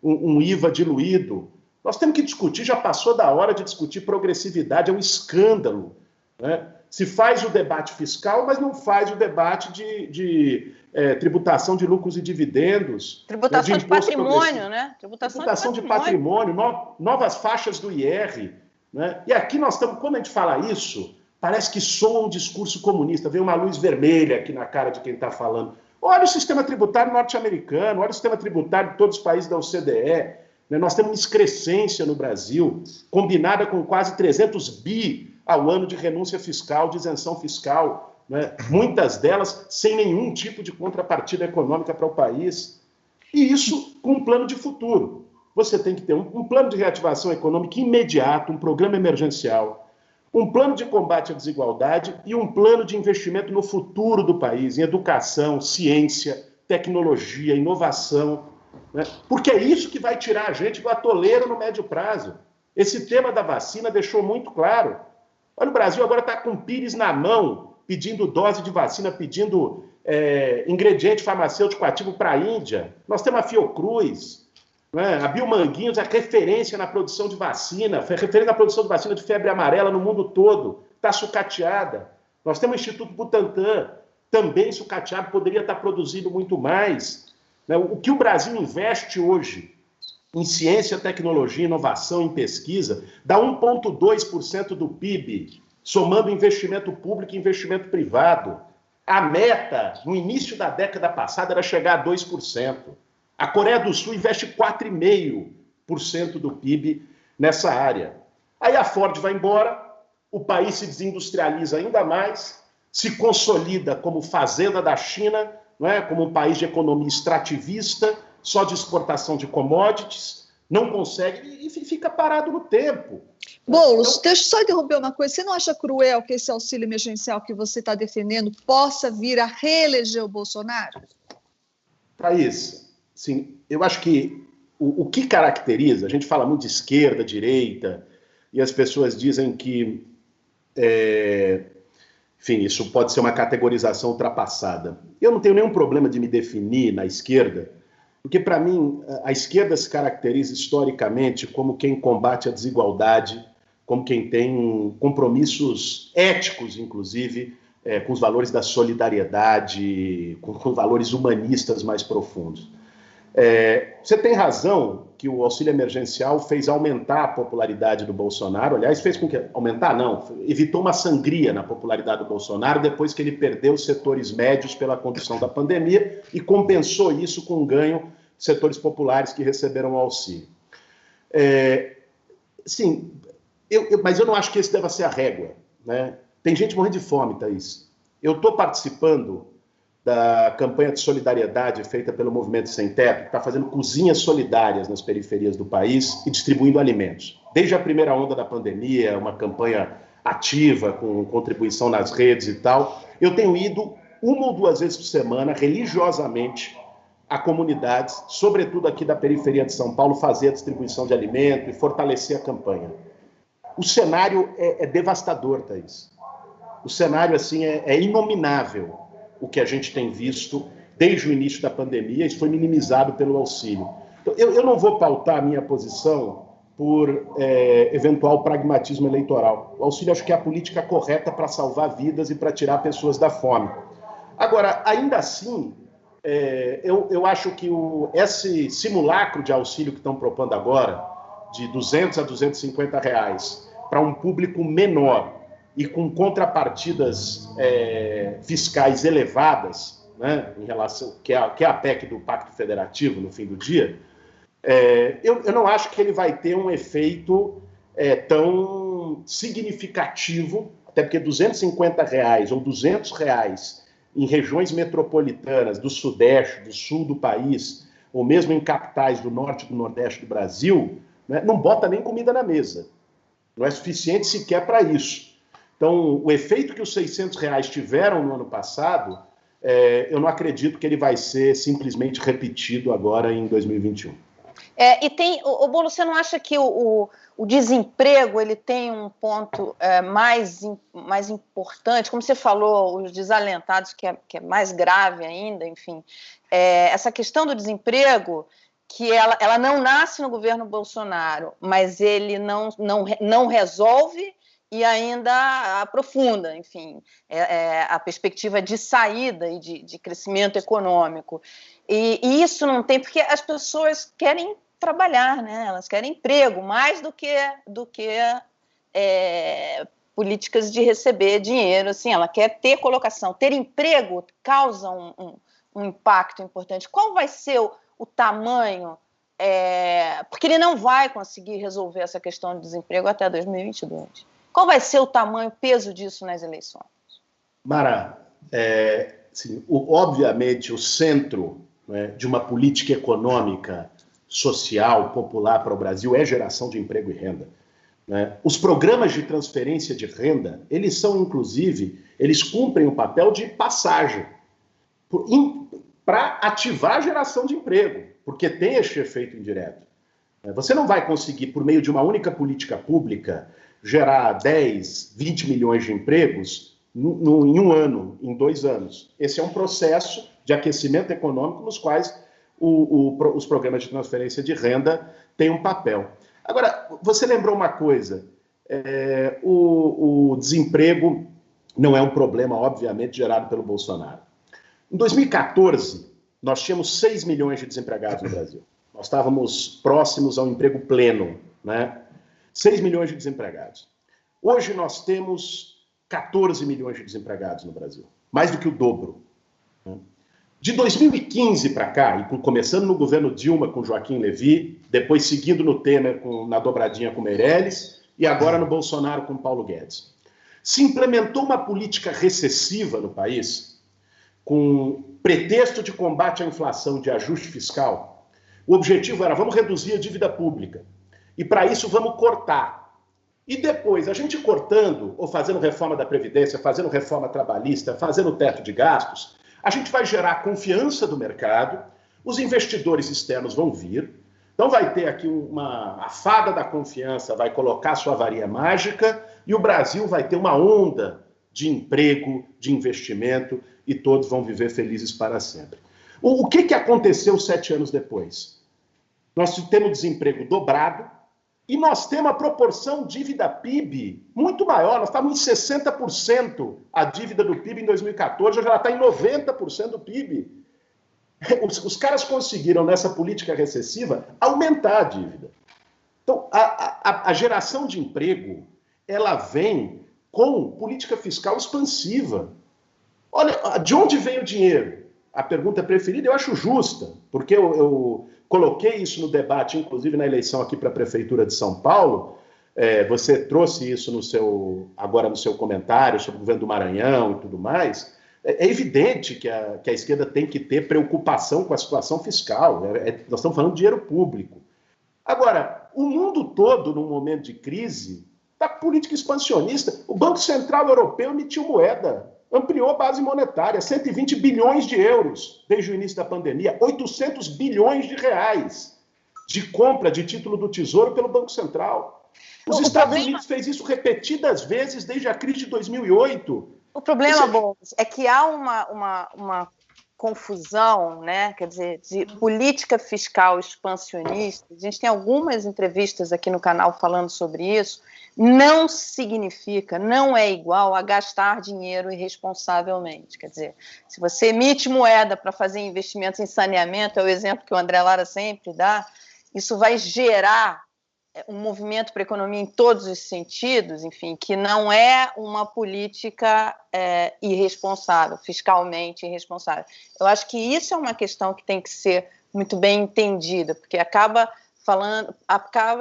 Speaker 4: um IVA diluído. Nós temos que discutir, já passou da hora de discutir progressividade, é um escândalo, né? Se faz o debate fiscal, mas não faz o debate de tributação de lucros e dividendos.
Speaker 6: Tributação de patrimônio, né?
Speaker 4: Tributação de patrimônio, novas faixas do IR. Né? E aqui nós estamos, quando a gente fala isso, parece que soa um discurso comunista, vem uma luz vermelha aqui na cara de quem está falando. Olha o sistema tributário norte-americano, olha o sistema tributário de todos os países da OCDE. Né? Nós temos uma excrescência no Brasil, combinada com quase 300 bi ao ano de renúncia fiscal, de isenção fiscal, né? Muitas delas sem nenhum tipo de contrapartida econômica para o país. E isso com um plano de futuro. Você tem que ter um plano de reativação econômica imediato, um programa emergencial, um plano de combate à desigualdade e um plano de investimento no futuro do país, em educação, ciência, tecnologia, inovação, né? Porque é isso que vai tirar a gente do atoleiro no médio prazo. Esse tema da vacina deixou muito claro. Olha, o Brasil agora está com o pires na mão, pedindo dose de vacina, pedindo ingrediente farmacêutico ativo para a Índia. Nós temos a Fiocruz, né? A Biomanguinhos é referência na produção de vacina, foi referência na produção de vacina de febre amarela no mundo todo, está sucateada. Nós temos o Instituto Butantan, também sucateado, poderia estar produzindo muito mais. Né? O que o Brasil investe hoje em ciência, tecnologia, inovação, em pesquisa, dá 1,2% do PIB, somando investimento público e investimento privado. A meta, no início da década passada, era chegar a 2%. A Coreia do Sul investe 4,5% do PIB nessa área. Aí a Ford vai embora, o país se desindustrializa ainda mais, se consolida como fazenda da China, não é? Como um país de economia extrativista, só de exportação de commodities, não consegue e fica parado no tempo.
Speaker 3: Boulos, deixa eu só interromper uma coisa. Você não acha cruel que esse auxílio emergencial que você está defendendo possa vir a reeleger o Bolsonaro?
Speaker 4: Thaís, sim, eu acho que o que caracteriza, a gente fala muito de esquerda, direita, e as pessoas dizem que, enfim, isso pode ser uma categorização ultrapassada. Eu não tenho nenhum problema de me definir na esquerda, porque, para mim, a esquerda se caracteriza historicamente como quem combate a desigualdade, como quem tem compromissos éticos, inclusive, com os valores da solidariedade, com valores humanistas mais profundos. Você tem razão que o auxílio emergencial fez aumentar a popularidade do Bolsonaro. Aliás, fez com que... Aumentar, não. Evitou uma sangria na popularidade do Bolsonaro depois que ele perdeu os setores médios pela condução da pandemia e compensou isso com um ganho de setores populares que receberam o auxílio. Sim, mas eu não acho que esse deva ser a régua, né? Tem gente morrendo de fome, Thaís. Eu estou participando da campanha de solidariedade feita pelo Movimento Sem Teto, que está fazendo cozinhas solidárias nas periferias do país e distribuindo alimentos. Desde a primeira onda da pandemia, uma campanha ativa, com contribuição nas redes e tal, eu tenho ido 1 ou 2 vezes por semana, religiosamente, a comunidades, sobretudo aqui da periferia de São Paulo, fazer a distribuição de alimento e fortalecer a campanha. O cenário é devastador, Thaís. O cenário, assim, é inominável. O que a gente tem visto desde o início da pandemia, isso foi minimizado pelo auxílio. Então, eu não vou pautar a minha posição por eventual pragmatismo eleitoral. O auxílio acho que é a política correta para salvar vidas e para tirar pessoas da fome. Agora, ainda assim, eu acho que esse simulacro de auxílio que estão propondo agora, de R$200 a R$250, para um público menor, e com contrapartidas fiscais elevadas, né, em relação, que é a PEC do Pacto Federativo, no fim do dia, eu não acho que ele vai ter um efeito tão significativo, até porque R$250 ou R$200 em regiões metropolitanas do Sudeste, do Sul do país, ou mesmo em capitais do Norte e do Nordeste do Brasil, né, não bota nem comida na mesa. Não é suficiente sequer para isso. Então, o efeito que os R$600 tiveram no ano passado, eu não acredito que ele vai ser simplesmente repetido agora em 2021.
Speaker 6: O Bolo, você não acha que o desemprego ele tem um ponto mais importante, como você falou, os desalentados, que é mais grave ainda, enfim, essa questão do desemprego, que ela não nasce no governo Bolsonaro, mas ele não resolve e ainda aprofunda, enfim, a perspectiva de saída e de crescimento econômico. E isso não tem, porque as pessoas querem trabalhar, né? Elas querem emprego, mais do que políticas de receber dinheiro, assim, ela quer ter colocação. Ter emprego causa um impacto importante. Qual vai ser o tamanho? Porque ele não vai conseguir resolver essa questão de desemprego até 2022. Qual vai ser o tamanho, o peso disso nas eleições?
Speaker 4: Mara, obviamente o centro, né, de uma política econômica, social, popular para o Brasil é geração de emprego e renda, né? Os programas de transferência de renda, eles são, inclusive, eles cumprem o papel de passagem para ativar a geração de emprego, porque tem este efeito indireto. Você não vai conseguir, por meio de uma única política pública, gerar 10, 20 milhões de empregos em um ano, em 2 anos. Esse é um processo de aquecimento econômico nos quais os programas de transferência de renda têm um papel. Agora, você lembrou uma coisa, o desemprego não é um problema, obviamente, gerado pelo Bolsonaro. Em 2014, nós tínhamos 6 milhões de desempregados no Brasil. Nós estávamos próximos ao emprego pleno, né? 6 milhões de desempregados. Hoje nós temos 14 milhões de desempregados no Brasil, mais do que o dobro. De 2015 para cá, e começando no governo Dilma com Joaquim Levy, depois seguindo no Temer na dobradinha com Meirelles, e agora no Bolsonaro com Paulo Guedes, se implementou uma política recessiva no país, com pretexto de combate à inflação, de ajuste fiscal. O objetivo era, vamos reduzir a dívida pública. E para isso vamos cortar. E depois, a gente cortando, ou fazendo reforma da Previdência, fazendo reforma trabalhista, fazendo teto de gastos, a gente vai gerar confiança do mercado, os investidores externos vão vir, então vai ter aqui a fada da confiança, vai colocar sua varinha mágica, e o Brasil vai ter uma onda de emprego, de investimento, e todos vão viver felizes para sempre. O que aconteceu 7 anos depois? Nós temos desemprego dobrado, e nós temos a proporção dívida-PIB muito maior. Nós estávamos em 60% a dívida do PIB em 2014, hoje ela está em 90% do PIB. Os caras conseguiram, nessa política recessiva, aumentar a dívida. Então, a geração de emprego, ela vem com política fiscal expansiva. Olha, de onde vem o dinheiro? A pergunta preferida eu acho justa, porque eu coloquei isso no debate, inclusive na eleição aqui para a Prefeitura de São Paulo. Você trouxe isso agora no seu comentário sobre o governo do Maranhão e tudo mais. É evidente que a esquerda tem que ter preocupação com a situação fiscal. Nós estamos falando de dinheiro público. Agora, o mundo todo, num momento de crise, está política expansionista. O Banco Central Europeu emitiu moeda, ampliou a base monetária, 120 bilhões de euros desde o início da pandemia, 800 bilhões de reais de compra de título do Tesouro pelo Banco Central. Os Estados Unidos fez isso repetidas vezes desde a crise de 2008.
Speaker 6: O problema, Boulos, é que há uma confusão, né? Quer dizer, de política fiscal expansionista. A gente tem algumas entrevistas aqui no canal falando sobre isso. Não significa, não é igual a gastar dinheiro irresponsavelmente. Quer dizer, se você emite moeda para fazer investimentos em saneamento, é o exemplo que o André Lara sempre dá, isso vai gerar um movimento para a economia em todos os sentidos, enfim, que não é uma política irresponsável, fiscalmente irresponsável. Eu acho que isso é uma questão que tem que ser muito bem entendida, porque acaba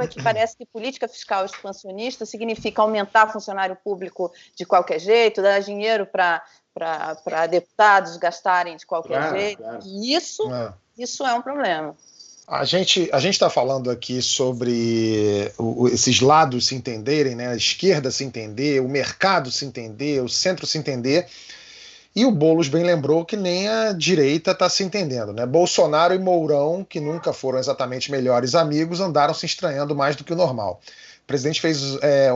Speaker 6: que parece que política fiscal expansionista significa aumentar funcionário público de qualquer jeito, dar dinheiro para deputados gastarem de qualquer jeito. Claro. E isso é um problema.
Speaker 2: A gente está falando aqui sobre esses lados se entenderem, né? A esquerda se entender, o mercado se entender, o centro se entender. E o Boulos bem lembrou que nem a direita está se entendendo, né? Bolsonaro e Mourão, que nunca foram exatamente melhores amigos, andaram se estranhando mais do que o normal. O presidente fez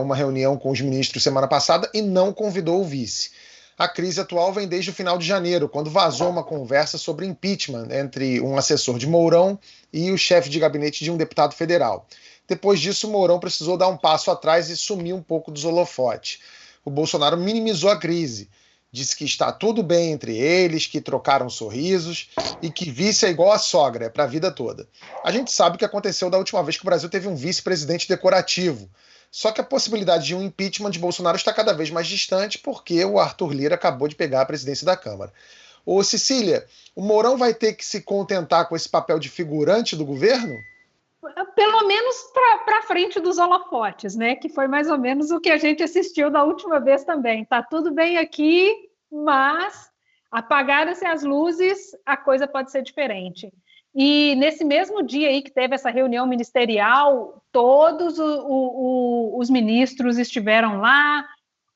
Speaker 2: uma reunião com os ministros semana passada e não convidou o vice. A crise atual vem desde o final de janeiro, quando vazou uma conversa sobre impeachment entre um assessor de Mourão e o chefe de gabinete de um deputado federal. Depois disso, Mourão precisou dar um passo atrás e sumir um pouco dos holofotes. O Bolsonaro minimizou a crise. Disse que está tudo bem entre eles, que trocaram sorrisos e que vice é igual a sogra, é para a vida toda. A gente sabe o que aconteceu da última vez que o Brasil teve um vice-presidente decorativo. Só que a possibilidade de um impeachment de Bolsonaro está cada vez mais distante porque o Arthur Lira acabou de pegar a presidência da Câmara. Ô Cecília, o Mourão vai ter que se contentar com esse papel de figurante do governo?
Speaker 5: Pelo menos para frente dos holofotes, né? Que foi mais ou menos o que a gente assistiu da última vez também. Tá tudo bem aqui, mas apagaram-se as luzes, a coisa pode ser diferente. E nesse mesmo dia aí que teve essa reunião ministerial, todos os ministros estiveram lá,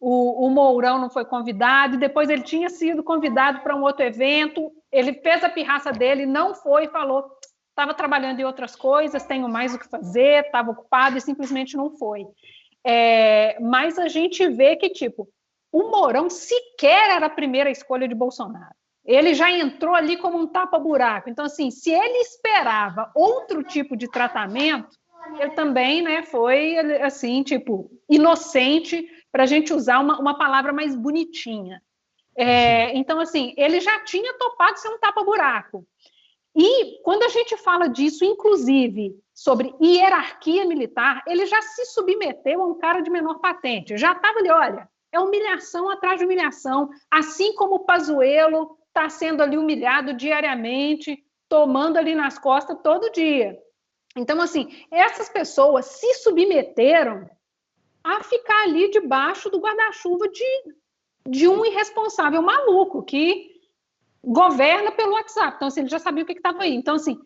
Speaker 5: o Mourão não foi convidado, e depois ele tinha sido convidado para um outro evento, ele fez a pirraça dele, não foi, falou, estava trabalhando em outras coisas, tenho mais o que fazer, estava ocupado e simplesmente não foi. Mas a gente vê que, tipo, o Mourão sequer era a primeira escolha de Bolsonaro. Ele já entrou ali como um tapa-buraco. Então, assim, se ele esperava outro tipo de tratamento, ele também, né, foi, assim, tipo, inocente, para a gente usar uma palavra mais bonitinha. Então, assim, ele já tinha topado ser um tapa-buraco. E quando a gente fala disso, inclusive, sobre hierarquia militar, ele já se submeteu a um cara de menor patente. Já estava ali, olha, é humilhação atrás de humilhação, assim como o Pazuello está sendo ali humilhado diariamente, tomando ali nas costas todo dia. Então, assim, essas pessoas se submeteram a ficar ali debaixo do guarda-chuva de um irresponsável maluco que governa pelo WhatsApp. Então, assim, ele já sabia o que estava aí. Então, assim,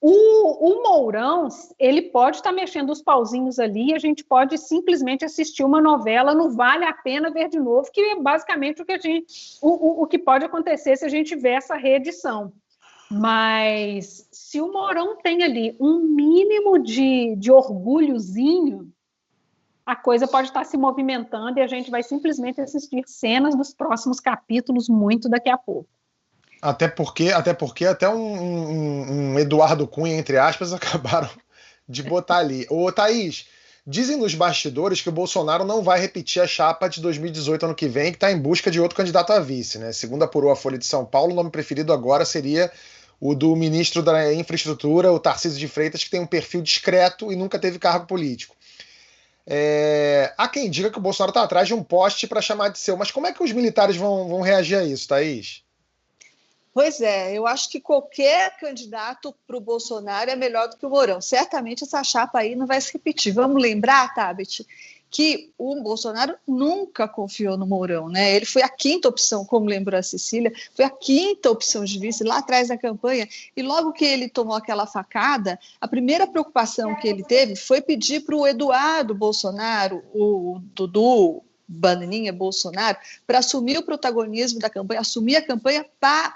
Speaker 5: o Mourão, ele pode estar mexendo os pauzinhos ali e a gente pode simplesmente assistir uma novela, não vale a pena ver de novo, que é basicamente o que pode acontecer se a gente ver essa reedição. Mas se o Mourão tem ali um mínimo de orgulhozinho, a coisa pode estar se movimentando e a gente vai simplesmente assistir cenas dos próximos capítulos muito daqui a pouco.
Speaker 2: Até porque até um Eduardo Cunha, entre aspas, acabaram de botar ali. Ô, Thaís, dizem nos bastidores que o Bolsonaro não vai repetir a chapa de 2018 ano que vem, que está em busca de outro candidato a vice, né? Segundo apurou a Folha de São Paulo, o nome preferido agora seria o do ministro da Infraestrutura, o Tarcísio de Freitas, que tem um perfil discreto e nunca teve cargo político. Há quem diga que o Bolsonaro está atrás de um poste para chamar de seu, mas como é que os militares vão reagir a isso, Thaís?
Speaker 3: Pois é, eu acho que qualquer candidato para o Bolsonaro é melhor do que o Mourão. Certamente essa chapa aí não vai se repetir. Vamos lembrar, Tabet, que o Bolsonaro nunca confiou no Mourão, né? Ele foi a quinta opção, como lembrou a Cecília, foi a quinta opção de vice lá atrás da campanha, e logo que ele tomou aquela facada, a primeira preocupação que ele teve foi pedir para o Eduardo Bolsonaro, o Dudu Bananinha Bolsonaro, para assumir o protagonismo da campanha, assumir a campanha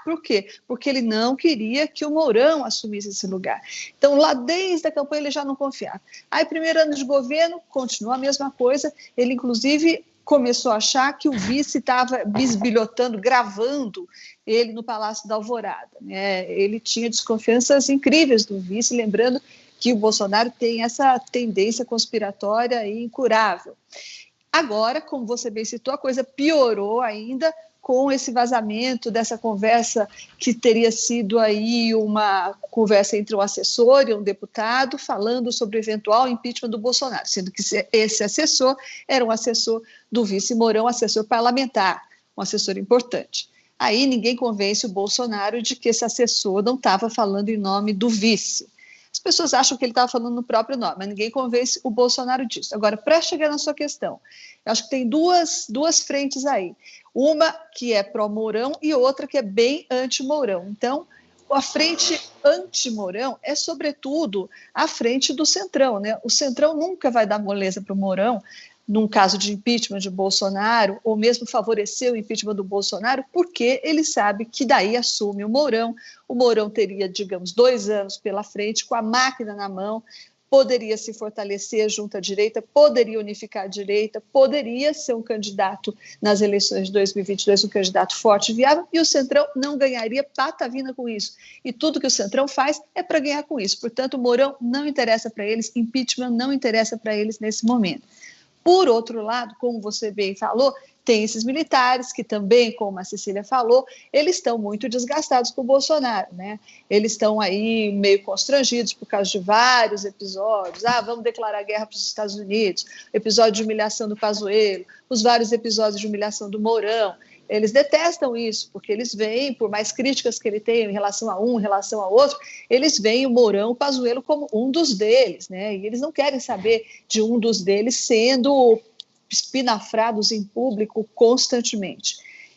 Speaker 3: por quê? Porque ele não queria que o Mourão assumisse esse lugar. Então, lá desde a campanha, ele já não confiava. Aí, primeiro ano de governo, continua a mesma coisa, ele, inclusive, começou a achar que o vice estava bisbilhotando, gravando ele no Palácio da Alvorada, né? Ele tinha desconfianças incríveis do vice, lembrando que o Bolsonaro tem essa tendência conspiratória e incurável. Agora, como você bem citou, a coisa piorou ainda com esse vazamento dessa conversa que teria sido aí uma conversa entre um assessor e um deputado falando sobre o eventual impeachment do Bolsonaro, sendo que esse assessor era um assessor do vice Mourão, assessor parlamentar, um assessor importante. Aí ninguém convence o Bolsonaro de que esse assessor não estava falando em nome do vice. As pessoas acham que ele estava falando no próprio nome, mas ninguém convence o Bolsonaro disso. Agora, para chegar na sua questão, eu acho que tem duas frentes aí. Uma que é pró-Mourão e outra que é bem anti-Mourão. Então, a frente anti-Mourão é, sobretudo, a frente do Centrão, né? O Centrão nunca vai dar moleza para o Mourão. num caso de impeachment de Bolsonaro, ou mesmo favorecer o impeachment do Bolsonaro, porque ele sabe que daí assume o Mourão. O Mourão teria, digamos, 2 anos pela frente, com a máquina na mão, poderia se fortalecer junto à direita, poderia unificar a direita, poderia ser um candidato nas eleições de 2022, um candidato forte e viável, e o Centrão não ganharia patavina com isso. E tudo que o Centrão faz é para ganhar com isso. Portanto, o Mourão não interessa para eles, impeachment não interessa para eles nesse momento. Por outro lado, como você bem falou, tem esses militares que também, como a Cecília falou, eles estão muito desgastados com o Bolsonaro, né? Eles estão aí meio constrangidos por causa de vários episódios. Vamos declarar guerra para os Estados Unidos, episódio de humilhação do Pazuello, os vários episódios de humilhação do Mourão. Eles detestam isso, porque eles veem, por mais críticas que ele tem em relação a um, em relação a outro, eles veem o Mourão, o Pazuello como um dos deles, né? E eles não querem saber de um dos deles sendo espinafrados em público constantemente.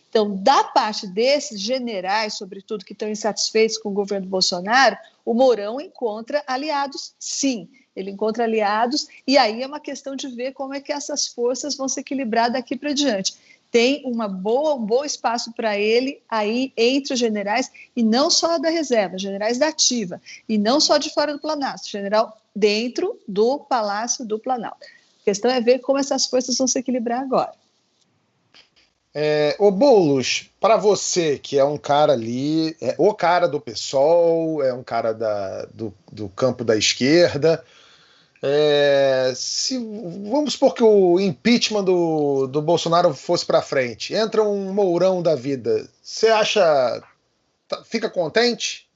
Speaker 3: Então, da parte desses generais, sobretudo, que estão insatisfeitos com o governo Bolsonaro, o Mourão encontra aliados, sim. Ele encontra aliados, e aí é uma questão de ver como é que essas forças vão se equilibrar daqui para diante. Tem um bom espaço para ele aí entre os generais, e não só da reserva, generais da ativa, e não só de fora do Planalto, general dentro do Palácio do Planalto. A questão é ver como essas forças vão se equilibrar agora.
Speaker 2: Ô Boulos, para você, que é um cara ali, é o cara do PSOL, é um cara do campo da esquerda, vamos supor que o impeachment do Bolsonaro fosse para frente, entra um Mourão da vida, você acha, fica contente?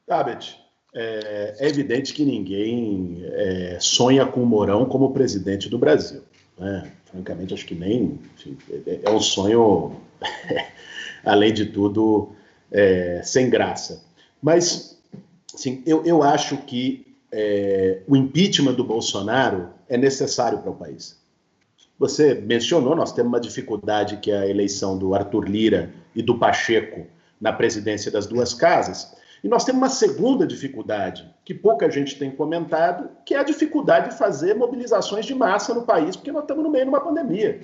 Speaker 4: Tabet, é evidente que ninguém sonha com o Mourão como presidente do Brasil, né? Francamente, acho que nem, enfim, é um sonho, além de tudo, sem graça. Mas, assim, eu acho que o impeachment do Bolsonaro é necessário para o país. Você mencionou, nós temos uma dificuldade que é a eleição do Arthur Lira e do Pacheco na presidência das duas casas, e nós temos uma segunda dificuldade, que pouca gente tem comentado, que é a dificuldade de fazer mobilizações de massa no país, porque nós estamos no meio de uma pandemia.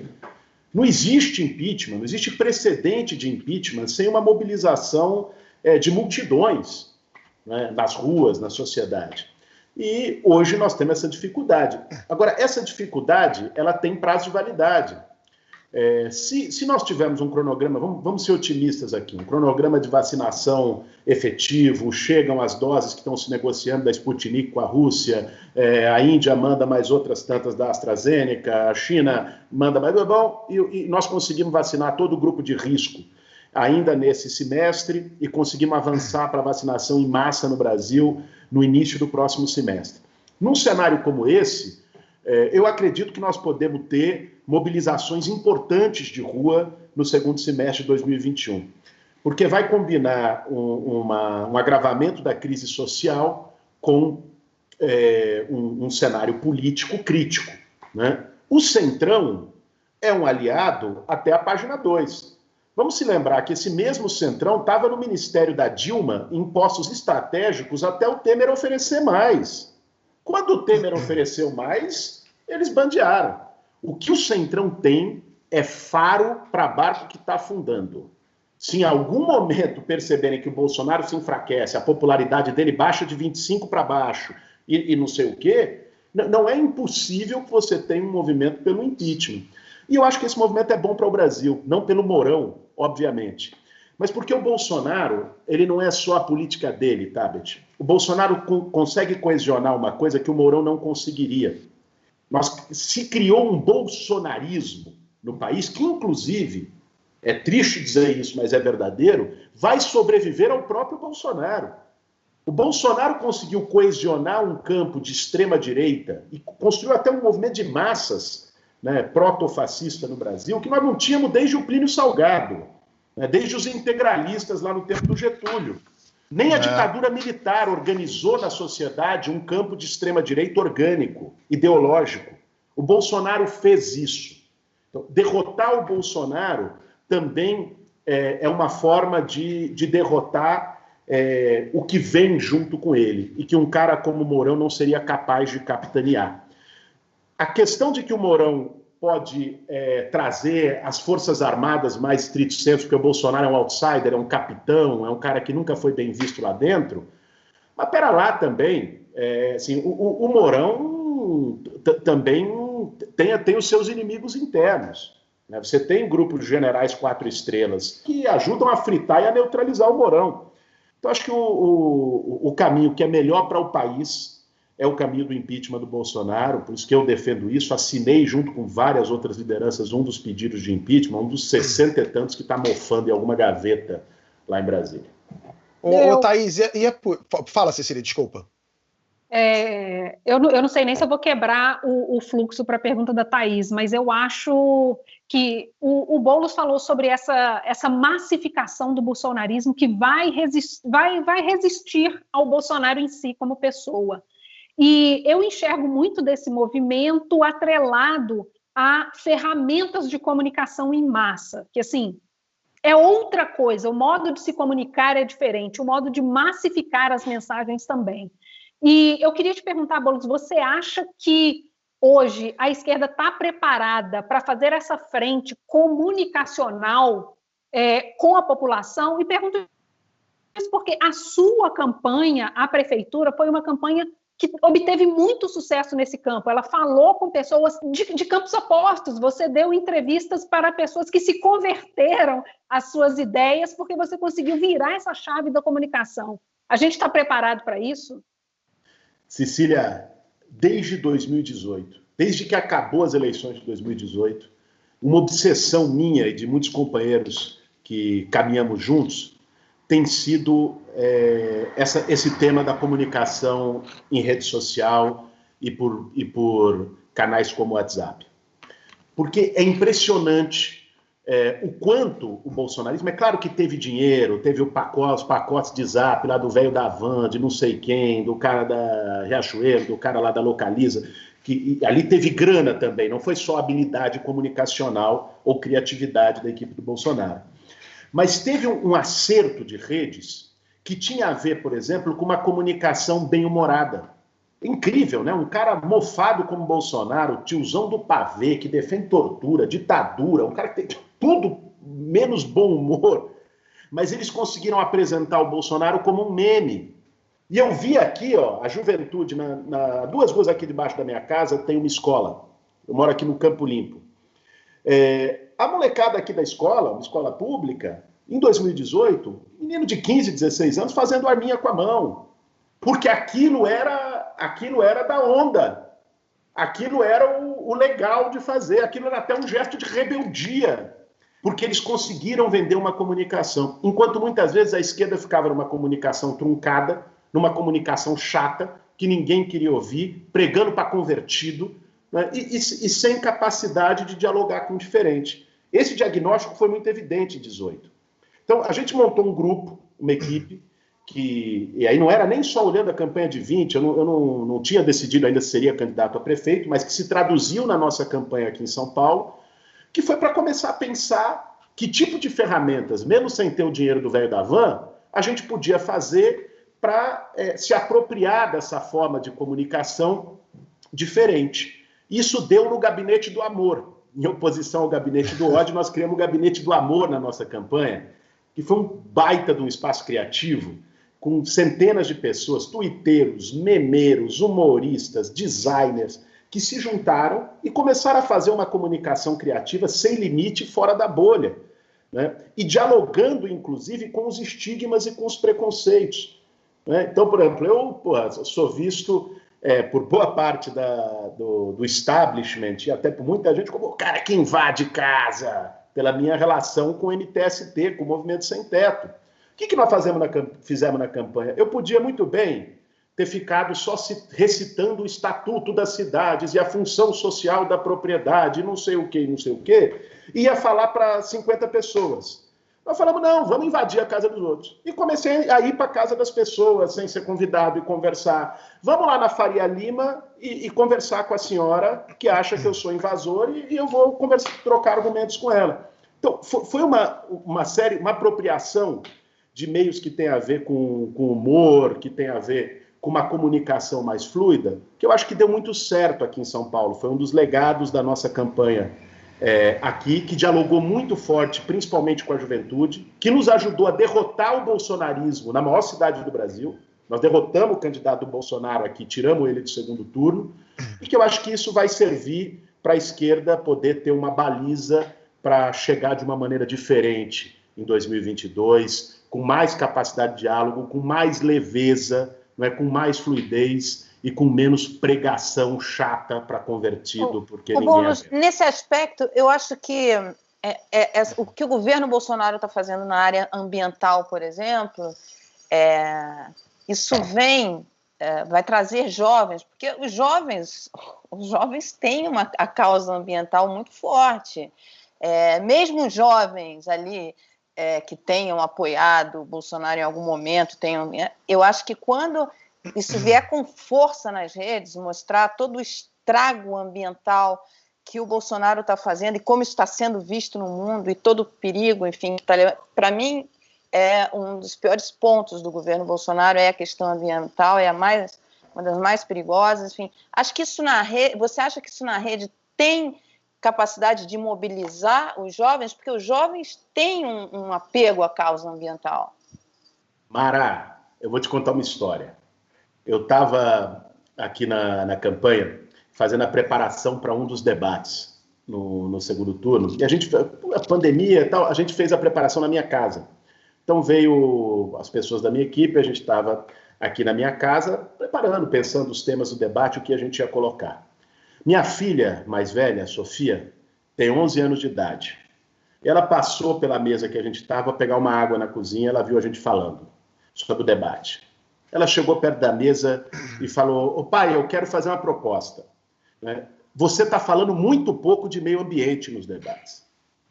Speaker 4: Não existe impeachment, não existe precedente de impeachment sem uma mobilização de multidões, né, nas ruas, na sociedade. E hoje nós temos essa dificuldade. Agora, essa dificuldade, ela tem prazo de validade. Se nós tivermos um cronograma, vamos ser otimistas aqui, um cronograma de vacinação efetivo, chegam as doses que estão se negociando da Sputnik com a Rússia, a Índia manda mais outras tantas da AstraZeneca, a China manda mais, e nós conseguimos vacinar todo o grupo de risco ainda nesse semestre e conseguimos avançar para a vacinação em massa no Brasil no início do próximo semestre. Num cenário como esse, eu acredito que nós podemos ter mobilizações importantes de rua no segundo semestre de 2021, porque vai combinar um agravamento da crise social com um cenário político crítico, né? O Centrão é um aliado até a página 2. Vamos se lembrar que esse mesmo Centrão estava no Ministério da Dilma em postos estratégicos até o Temer oferecer mais. Quando o Temer ofereceu mais, eles bandearam. O que o Centrão tem é faro para barco que está afundando. Se em algum momento perceberem que o Bolsonaro se enfraquece, a popularidade dele baixa de 25 para baixo e não sei o quê, não é impossível que você tenha um movimento pelo impeachment. E eu acho que esse movimento é bom para o Brasil, não pelo Mourão, obviamente, mas porque o Bolsonaro, ele não é só a política dele, Tabet. O Bolsonaro consegue coesionar uma coisa que o Mourão não conseguiria. Se criou um bolsonarismo no país, que inclusive, é triste dizer isso, mas é verdadeiro, vai sobreviver ao próprio Bolsonaro. O Bolsonaro conseguiu coesionar um campo de extrema-direita e construiu até um movimento de massas, né, proto-fascista no Brasil, que nós não tínhamos desde o Plínio Salgado, né, desde os integralistas lá no tempo do Getúlio. Nem a ditadura militar organizou na sociedade um campo de extrema-direita orgânico, ideológico. O Bolsonaro fez isso. Então, derrotar o Bolsonaro também é uma forma de derrotar o que vem junto com ele, e que um cara como o Mourão não seria capaz de capitanear. a questão de que o Mourão pode trazer as Forças Armadas mais estrito senso, porque o Bolsonaro é um outsider, é um capitão, é um cara que nunca foi bem visto lá dentro. Mas pera lá também, assim, o Mourão também tem os seus inimigos internos. Né? Você tem grupos de generais 4 estrelas que ajudam a fritar e a neutralizar o Mourão. Então, acho que o caminho que é melhor para o país é o caminho do impeachment do Bolsonaro, por isso que eu defendo isso, assinei junto com várias outras lideranças um dos pedidos de impeachment, um dos 60 e tantos que está mofando em alguma gaveta lá em Brasília.
Speaker 2: Ô, Thaís, fala, Cecília, desculpa.
Speaker 5: Eu não sei nem se eu vou quebrar o fluxo para a pergunta da Thaís, mas eu acho que o Boulos falou sobre essa massificação do bolsonarismo que vai resistir ao Bolsonaro em si como pessoa. E eu enxergo muito desse movimento atrelado a ferramentas de comunicação em massa, que, assim, é outra coisa, o modo de se comunicar é diferente, o modo de massificar as mensagens também. E eu queria te perguntar, Boulos, você acha que hoje a esquerda está preparada para fazer essa frente comunicacional com a população? E pergunto isso porque a sua campanha à prefeitura foi uma campanha que obteve muito sucesso nesse campo. Ela falou com pessoas de campos opostos, você deu entrevistas para pessoas que se converteram às suas ideias porque você conseguiu virar essa chave da comunicação. A gente está preparado para isso?
Speaker 4: Cecília, desde 2018, desde que acabou as eleições de 2018, uma obsessão minha e de muitos companheiros que caminhamos juntos tem sido esse tema da comunicação em rede social e por canais como o WhatsApp. Porque é impressionante o quanto o bolsonarismo... É claro que teve dinheiro, teve os pacotes de zap lá do velho da van, de não sei quem, do cara da Riachuelo, do cara lá da Localiza, que ali teve grana também, não foi só habilidade comunicacional ou criatividade da equipe do Bolsonaro. Mas teve um acerto de redes que tinha a ver, por exemplo, com uma comunicação bem-humorada. Incrível, né? Um cara mofado como Bolsonaro, tiozão do pavê, que defende tortura, ditadura, um cara que tem tudo menos bom humor. Mas eles conseguiram apresentar o Bolsonaro como um meme. E eu vi aqui, ó, a juventude, 2 ruas aqui debaixo da minha casa tem uma escola. Eu moro aqui no Campo Limpo. A molecada aqui da escola, uma escola pública, em 2018, menino de 15, 16 anos fazendo arminha com a mão. Porque aquilo era da onda. Aquilo era o legal de fazer. Aquilo era até um gesto de rebeldia. Porque eles conseguiram vender uma comunicação. Enquanto muitas vezes a esquerda ficava numa comunicação truncada, numa comunicação chata, que ninguém queria ouvir, pregando para convertido, né, e sem capacidade de dialogar com o diferente. Esse diagnóstico foi muito evidente em 2018. Então, a gente montou um grupo, uma equipe, e aí não era nem só olhando a campanha de 20, eu não tinha decidido ainda se seria candidato a prefeito, mas que se traduziu na nossa campanha aqui em São Paulo, que foi para começar a pensar que tipo de ferramentas, mesmo sem ter o dinheiro do velho da van, a gente podia fazer para se apropriar dessa forma de comunicação diferente. Isso deu no Gabinete do Amor. Em oposição ao Gabinete do Ódio, nós criamos o Gabinete do Amor na nossa campanha, que foi um baita de um espaço criativo, com centenas de pessoas, tuiteiros, memeiros, humoristas, designers, que se juntaram e começaram a fazer uma comunicação criativa sem limite, fora da bolha, né? E dialogando, inclusive, com os estigmas e com os preconceitos, né? Então, por exemplo, eu sou visto por boa parte do establishment e até por muita gente como o cara que invade casa, pela minha relação com o MTST, com o Movimento Sem Teto. O que nós fizemos na campanha? Eu podia muito bem ter ficado só recitando o estatuto das cidades e a função social da propriedade, não sei o quê, e ia falar para 50 pessoas. Nós falamos, não, vamos invadir a casa dos outros. E comecei a ir para a casa das pessoas, sem ser convidado, e conversar. Vamos lá na Faria Lima e conversar com a senhora que acha que eu sou invasor e eu vou trocar argumentos com ela. Então, foi uma série, uma apropriação de meios que tem a ver com humor, que tem a ver com uma comunicação mais fluida, que eu acho que deu muito certo aqui em São Paulo. Foi um dos legados da nossa campanha aqui, que dialogou muito forte, principalmente com a juventude, que nos ajudou a derrotar o bolsonarismo na maior cidade do Brasil. Nós derrotamos o candidato Bolsonaro aqui, tiramos ele do segundo turno, e que eu acho que isso vai servir para a esquerda poder ter uma baliza para chegar de uma maneira diferente em 2022, com mais capacidade de diálogo, com mais leveza, não é, com mais fluidez e com menos pregação chata para convertido, porque ninguém
Speaker 6: Boulos, nesse aspecto, eu acho que o que o governo Bolsonaro está fazendo na área ambiental, por exemplo, isso vai trazer jovens, porque os jovens têm a causa ambiental muito forte. Mesmo os jovens ali que tenham apoiado o Bolsonaro em algum momento, eu acho que quando isso vier com força nas redes, mostrar todo o estrago ambiental que o Bolsonaro está fazendo e como isso está sendo visto no mundo e todo o perigo, enfim, para mim um dos piores pontos do governo Bolsonaro é a questão ambiental, uma das mais perigosas, enfim. Acho que isso na rede, você acha que isso na rede tem capacidade de mobilizar os jovens? Porque os jovens têm um apego à causa ambiental.
Speaker 4: Mara, eu vou te contar uma história. Eu estava aqui na campanha fazendo a preparação para um dos debates no segundo turno, e a pandemia e tal, a gente fez a preparação na minha casa. Então veio as pessoas da minha equipe, a gente estava aqui na minha casa preparando, pensando os temas do debate, o que a gente ia colocar. Minha filha mais velha, Sofia, tem 11 anos de idade. Ela passou pela mesa que a gente estava a pegar uma água na cozinha, ela viu a gente falando sobre o debate. Ela chegou perto da mesa e falou: "Ô pai, eu quero fazer uma proposta. Você está falando muito pouco de meio ambiente nos debates.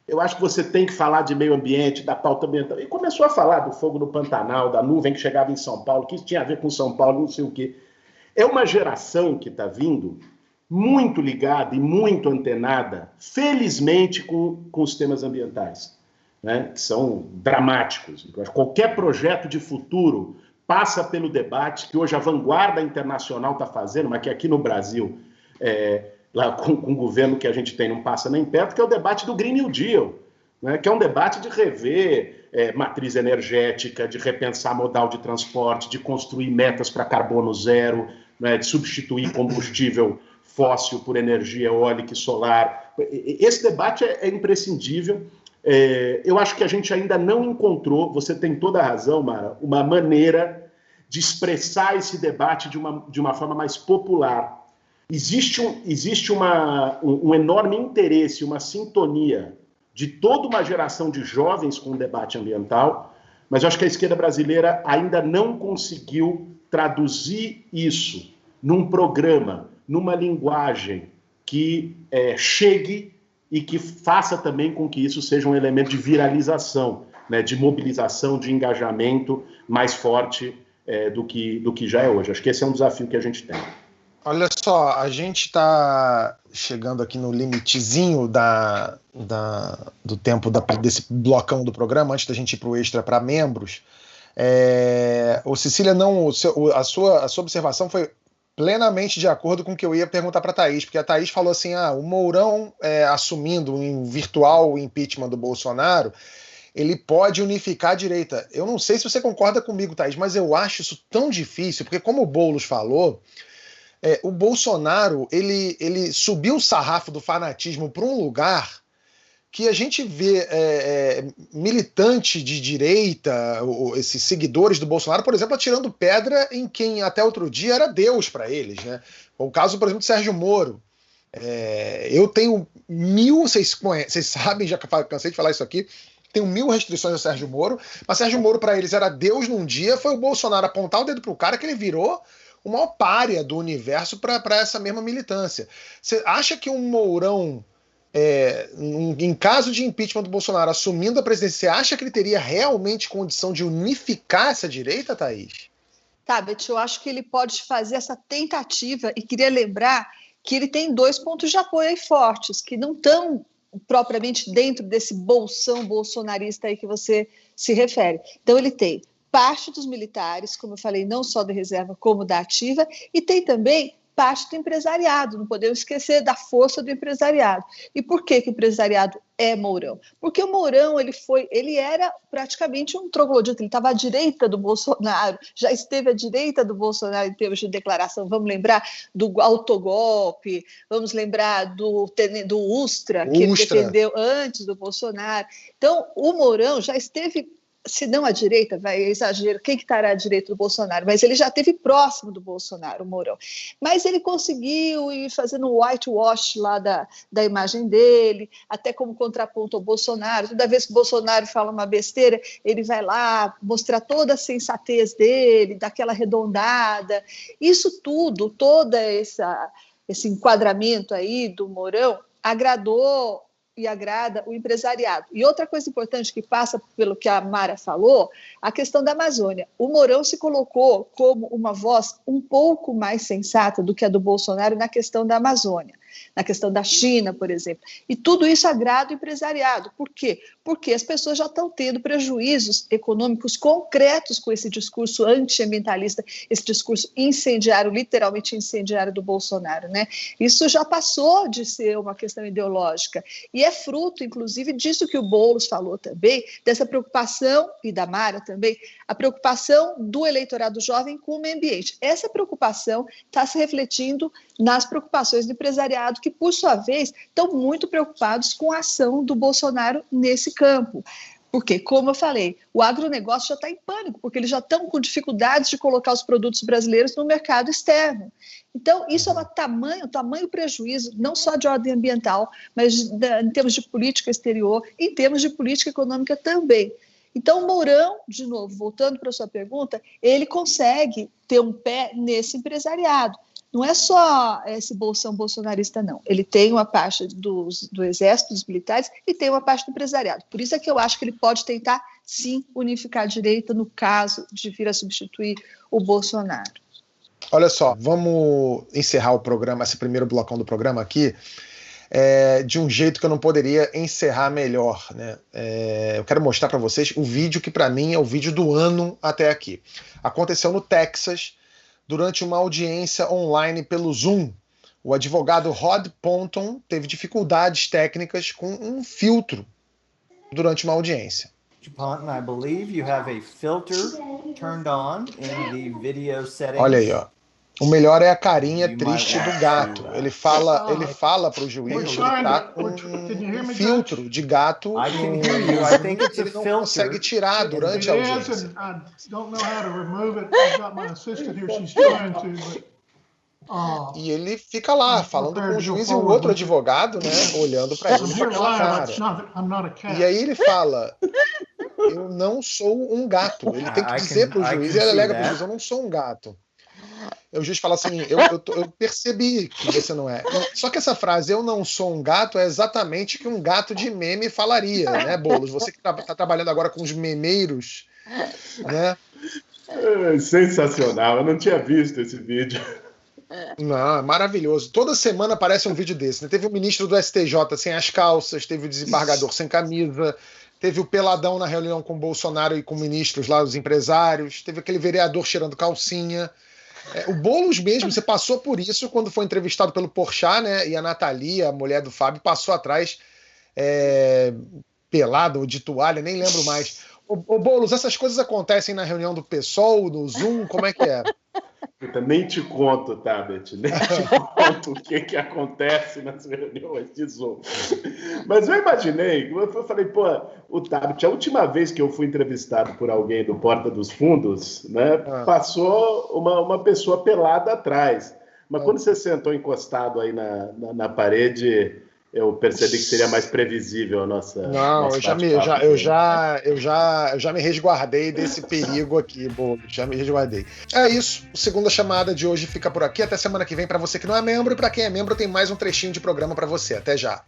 Speaker 4: Eu acho que você tem que falar de meio ambiente, da pauta ambiental." E começou a falar do fogo no Pantanal, da nuvem que chegava em São Paulo, que isso tinha a ver com São Paulo, não sei o quê. É uma geração que está vindo muito ligada e muito antenada, felizmente, com os temas ambientais, que são dramáticos. Qualquer projeto de futuro passa pelo debate que hoje a vanguarda internacional está fazendo, mas que aqui no Brasil, lá com o governo que a gente tem, não passa nem perto, que é o debate do Green New Deal, que é um debate de rever matriz energética, de repensar modal de transporte, de construir metas para carbono zero, de substituir combustível fóssil por energia eólica e solar. Esse debate é imprescindível. Eu acho que a gente ainda não encontrou, você tem toda a razão, Mara, uma maneira de expressar esse debate de uma forma mais popular. Existe um enorme interesse, uma sintonia de toda uma geração de jovens com o debate ambiental, mas eu acho que a esquerda brasileira ainda não conseguiu traduzir isso num programa, numa linguagem que chegue e que faça também com que isso seja um elemento de viralização, de mobilização, de engajamento mais forte do que já é hoje. Acho que esse é um desafio que a gente tem.
Speaker 2: Olha só, a gente está chegando aqui no limitezinho do tempo desse blocão do programa, antes da gente ir para o extra para membros. Cecília, a sua observação foi plenamente de acordo com o que eu ia perguntar para a Thaís, porque a Thaís falou assim, o Mourão assumindo um virtual impeachment do Bolsonaro, ele pode unificar a direita. Eu não sei se você concorda comigo, Thaís, mas eu acho isso tão difícil, porque como o Boulos falou, o Bolsonaro ele subiu o sarrafo do fanatismo para um lugar que a gente vê militante de direita, esses seguidores do Bolsonaro, por exemplo, atirando pedra em quem até outro dia era Deus para eles, O caso, por exemplo, do Sérgio Moro. Eu tenho vocês sabem, já cansei de falar isso aqui, tenho 1000 restrições ao Sérgio Moro, mas Sérgio Moro para eles era Deus num dia, foi o Bolsonaro apontar o dedo pro cara que ele virou o maior pária do universo para essa mesma militância. Você acha que um Mourão, em caso de impeachment do Bolsonaro assumindo a presidência, você acha que ele teria realmente condição de unificar essa direita, Thaís?
Speaker 3: Tabet, eu acho que ele pode fazer essa tentativa, e queria lembrar que ele tem 2 pontos de apoio aí fortes, que não estão propriamente dentro desse bolsão bolsonarista aí que você se refere. Então ele tem parte dos militares, como eu falei, não só da reserva, como da ativa, e tem também parte do empresariado, não podemos esquecer da força do empresariado. E por que o empresariado é Mourão? Porque o Mourão, ele era praticamente um troglodita, ele estava à direita do Bolsonaro, já esteve à direita do Bolsonaro em termos de declaração. Vamos lembrar do autogolpe, vamos lembrar do Ustra, que ele defendeu antes do Bolsonaro. Então, o Mourão já esteve, se não à direita, vai exagero, quem que estará à direita do Bolsonaro? Mas ele já esteve próximo do Bolsonaro, o Mourão. Mas ele conseguiu ir fazendo um whitewash lá da imagem dele, até como contraponto ao Bolsonaro. Toda vez que o Bolsonaro fala uma besteira, ele vai lá mostrar toda a sensatez dele, daquela arredondada. Isso tudo, todo esse enquadramento aí do Mourão, agradou e agrada o empresariado. E outra coisa importante que passa pelo que a Mara falou, a questão da Amazônia. O Mourão se colocou como uma voz um pouco mais sensata do que a do Bolsonaro na questão da Amazônia, na questão da China, por exemplo. E tudo isso agrada o empresariado. Por quê? Porque as pessoas já estão tendo prejuízos econômicos concretos com esse discurso antiambientalista, esse discurso incendiário, literalmente incendiário do Bolsonaro, né? Isso já passou de ser uma questão ideológica e é fruto, inclusive, disso que o Boulos falou também, dessa preocupação, e da Mara também, a preocupação do eleitorado jovem com o meio ambiente. Essa preocupação está se refletindo nas preocupações do empresariado, que, por sua vez, estão muito preocupados com a ação do Bolsonaro nesse campo. Porque, como eu falei, o agronegócio já está em pânico, porque eles já estão com dificuldades de colocar os produtos brasileiros no mercado externo. Então, isso é um tamanho prejuízo, não só de ordem ambiental, mas em termos de política exterior, em termos de política econômica também. Então, o Mourão, de novo, voltando para a sua pergunta, ele consegue ter um pé nesse empresariado. Não é só esse bolsão bolsonarista, não. Ele tem uma parte do exército, dos militares, e tem uma parte do empresariado. Por isso é que eu acho que ele pode tentar, sim, unificar a direita no caso de vir a substituir o Bolsonaro.
Speaker 2: Olha só, vamos encerrar o programa, esse primeiro blocão do programa aqui, de um jeito que eu não poderia encerrar melhor, né? Eu quero mostrar para vocês o vídeo que, para mim, é o vídeo do ano até aqui. Aconteceu no Texas, durante uma audiência online pelo Zoom. O advogado Rod Ponton teve dificuldades técnicas com um filtro durante uma audiência.
Speaker 7: Ponton, I believe you have a filter turned on in the video settings.
Speaker 2: Olha aí, ó. O melhor é a carinha triste do gato. Ele fala para o juiz que ele está com um filtro de gato que ele não consegue tirar durante a audiência. E ele fica lá, falando com o juiz e o outro advogado, né, olhando para ele com aquela cara. E aí ele fala, eu não sou um gato. Ele tem que dizer para o juiz, e ele alega para o juiz, eu não sou um gato. O juiz fala assim, eu percebi que você não é. Só que essa frase, eu não sou um gato, é exatamente o que um gato de meme falaria, né, Boulos? Você que está trabalhando agora com os memeiros, né?
Speaker 4: Sensacional, eu não tinha visto esse vídeo.
Speaker 2: Não, maravilhoso. Toda semana aparece um vídeo desse, né? Teve o ministro do STJ sem as calças, teve o desembargador sem camisa, teve o peladão na reunião com o Bolsonaro e com ministros lá, os empresários, teve aquele vereador cheirando calcinha. O Boulos mesmo, você passou por isso quando foi entrevistado pelo Porchat, né? E a Nathalie, a mulher do Fábio, passou atrás pelada ou de toalha, nem lembro mais. Ô Boulos, essas coisas acontecem na reunião do PSOL, no Zoom, como é que é?
Speaker 4: Eu nem te conto, Tabet, nem te conto o que acontece nas reuniões de Zoom. Mas eu imaginei, eu falei, o Tabet, a última vez que eu fui entrevistado por alguém do Porta dos Fundos, né, passou uma pessoa pelada atrás. Mas quando você sentou encostado aí na parede, eu percebi que seria mais previsível a nossa...
Speaker 2: Não, eu já me resguardei desse perigo aqui, Boulos, já me resguardei. É isso, a segunda chamada de hoje fica por aqui, até semana que vem para você que não é membro, e para quem é membro tem mais um trechinho de programa para você. Até já.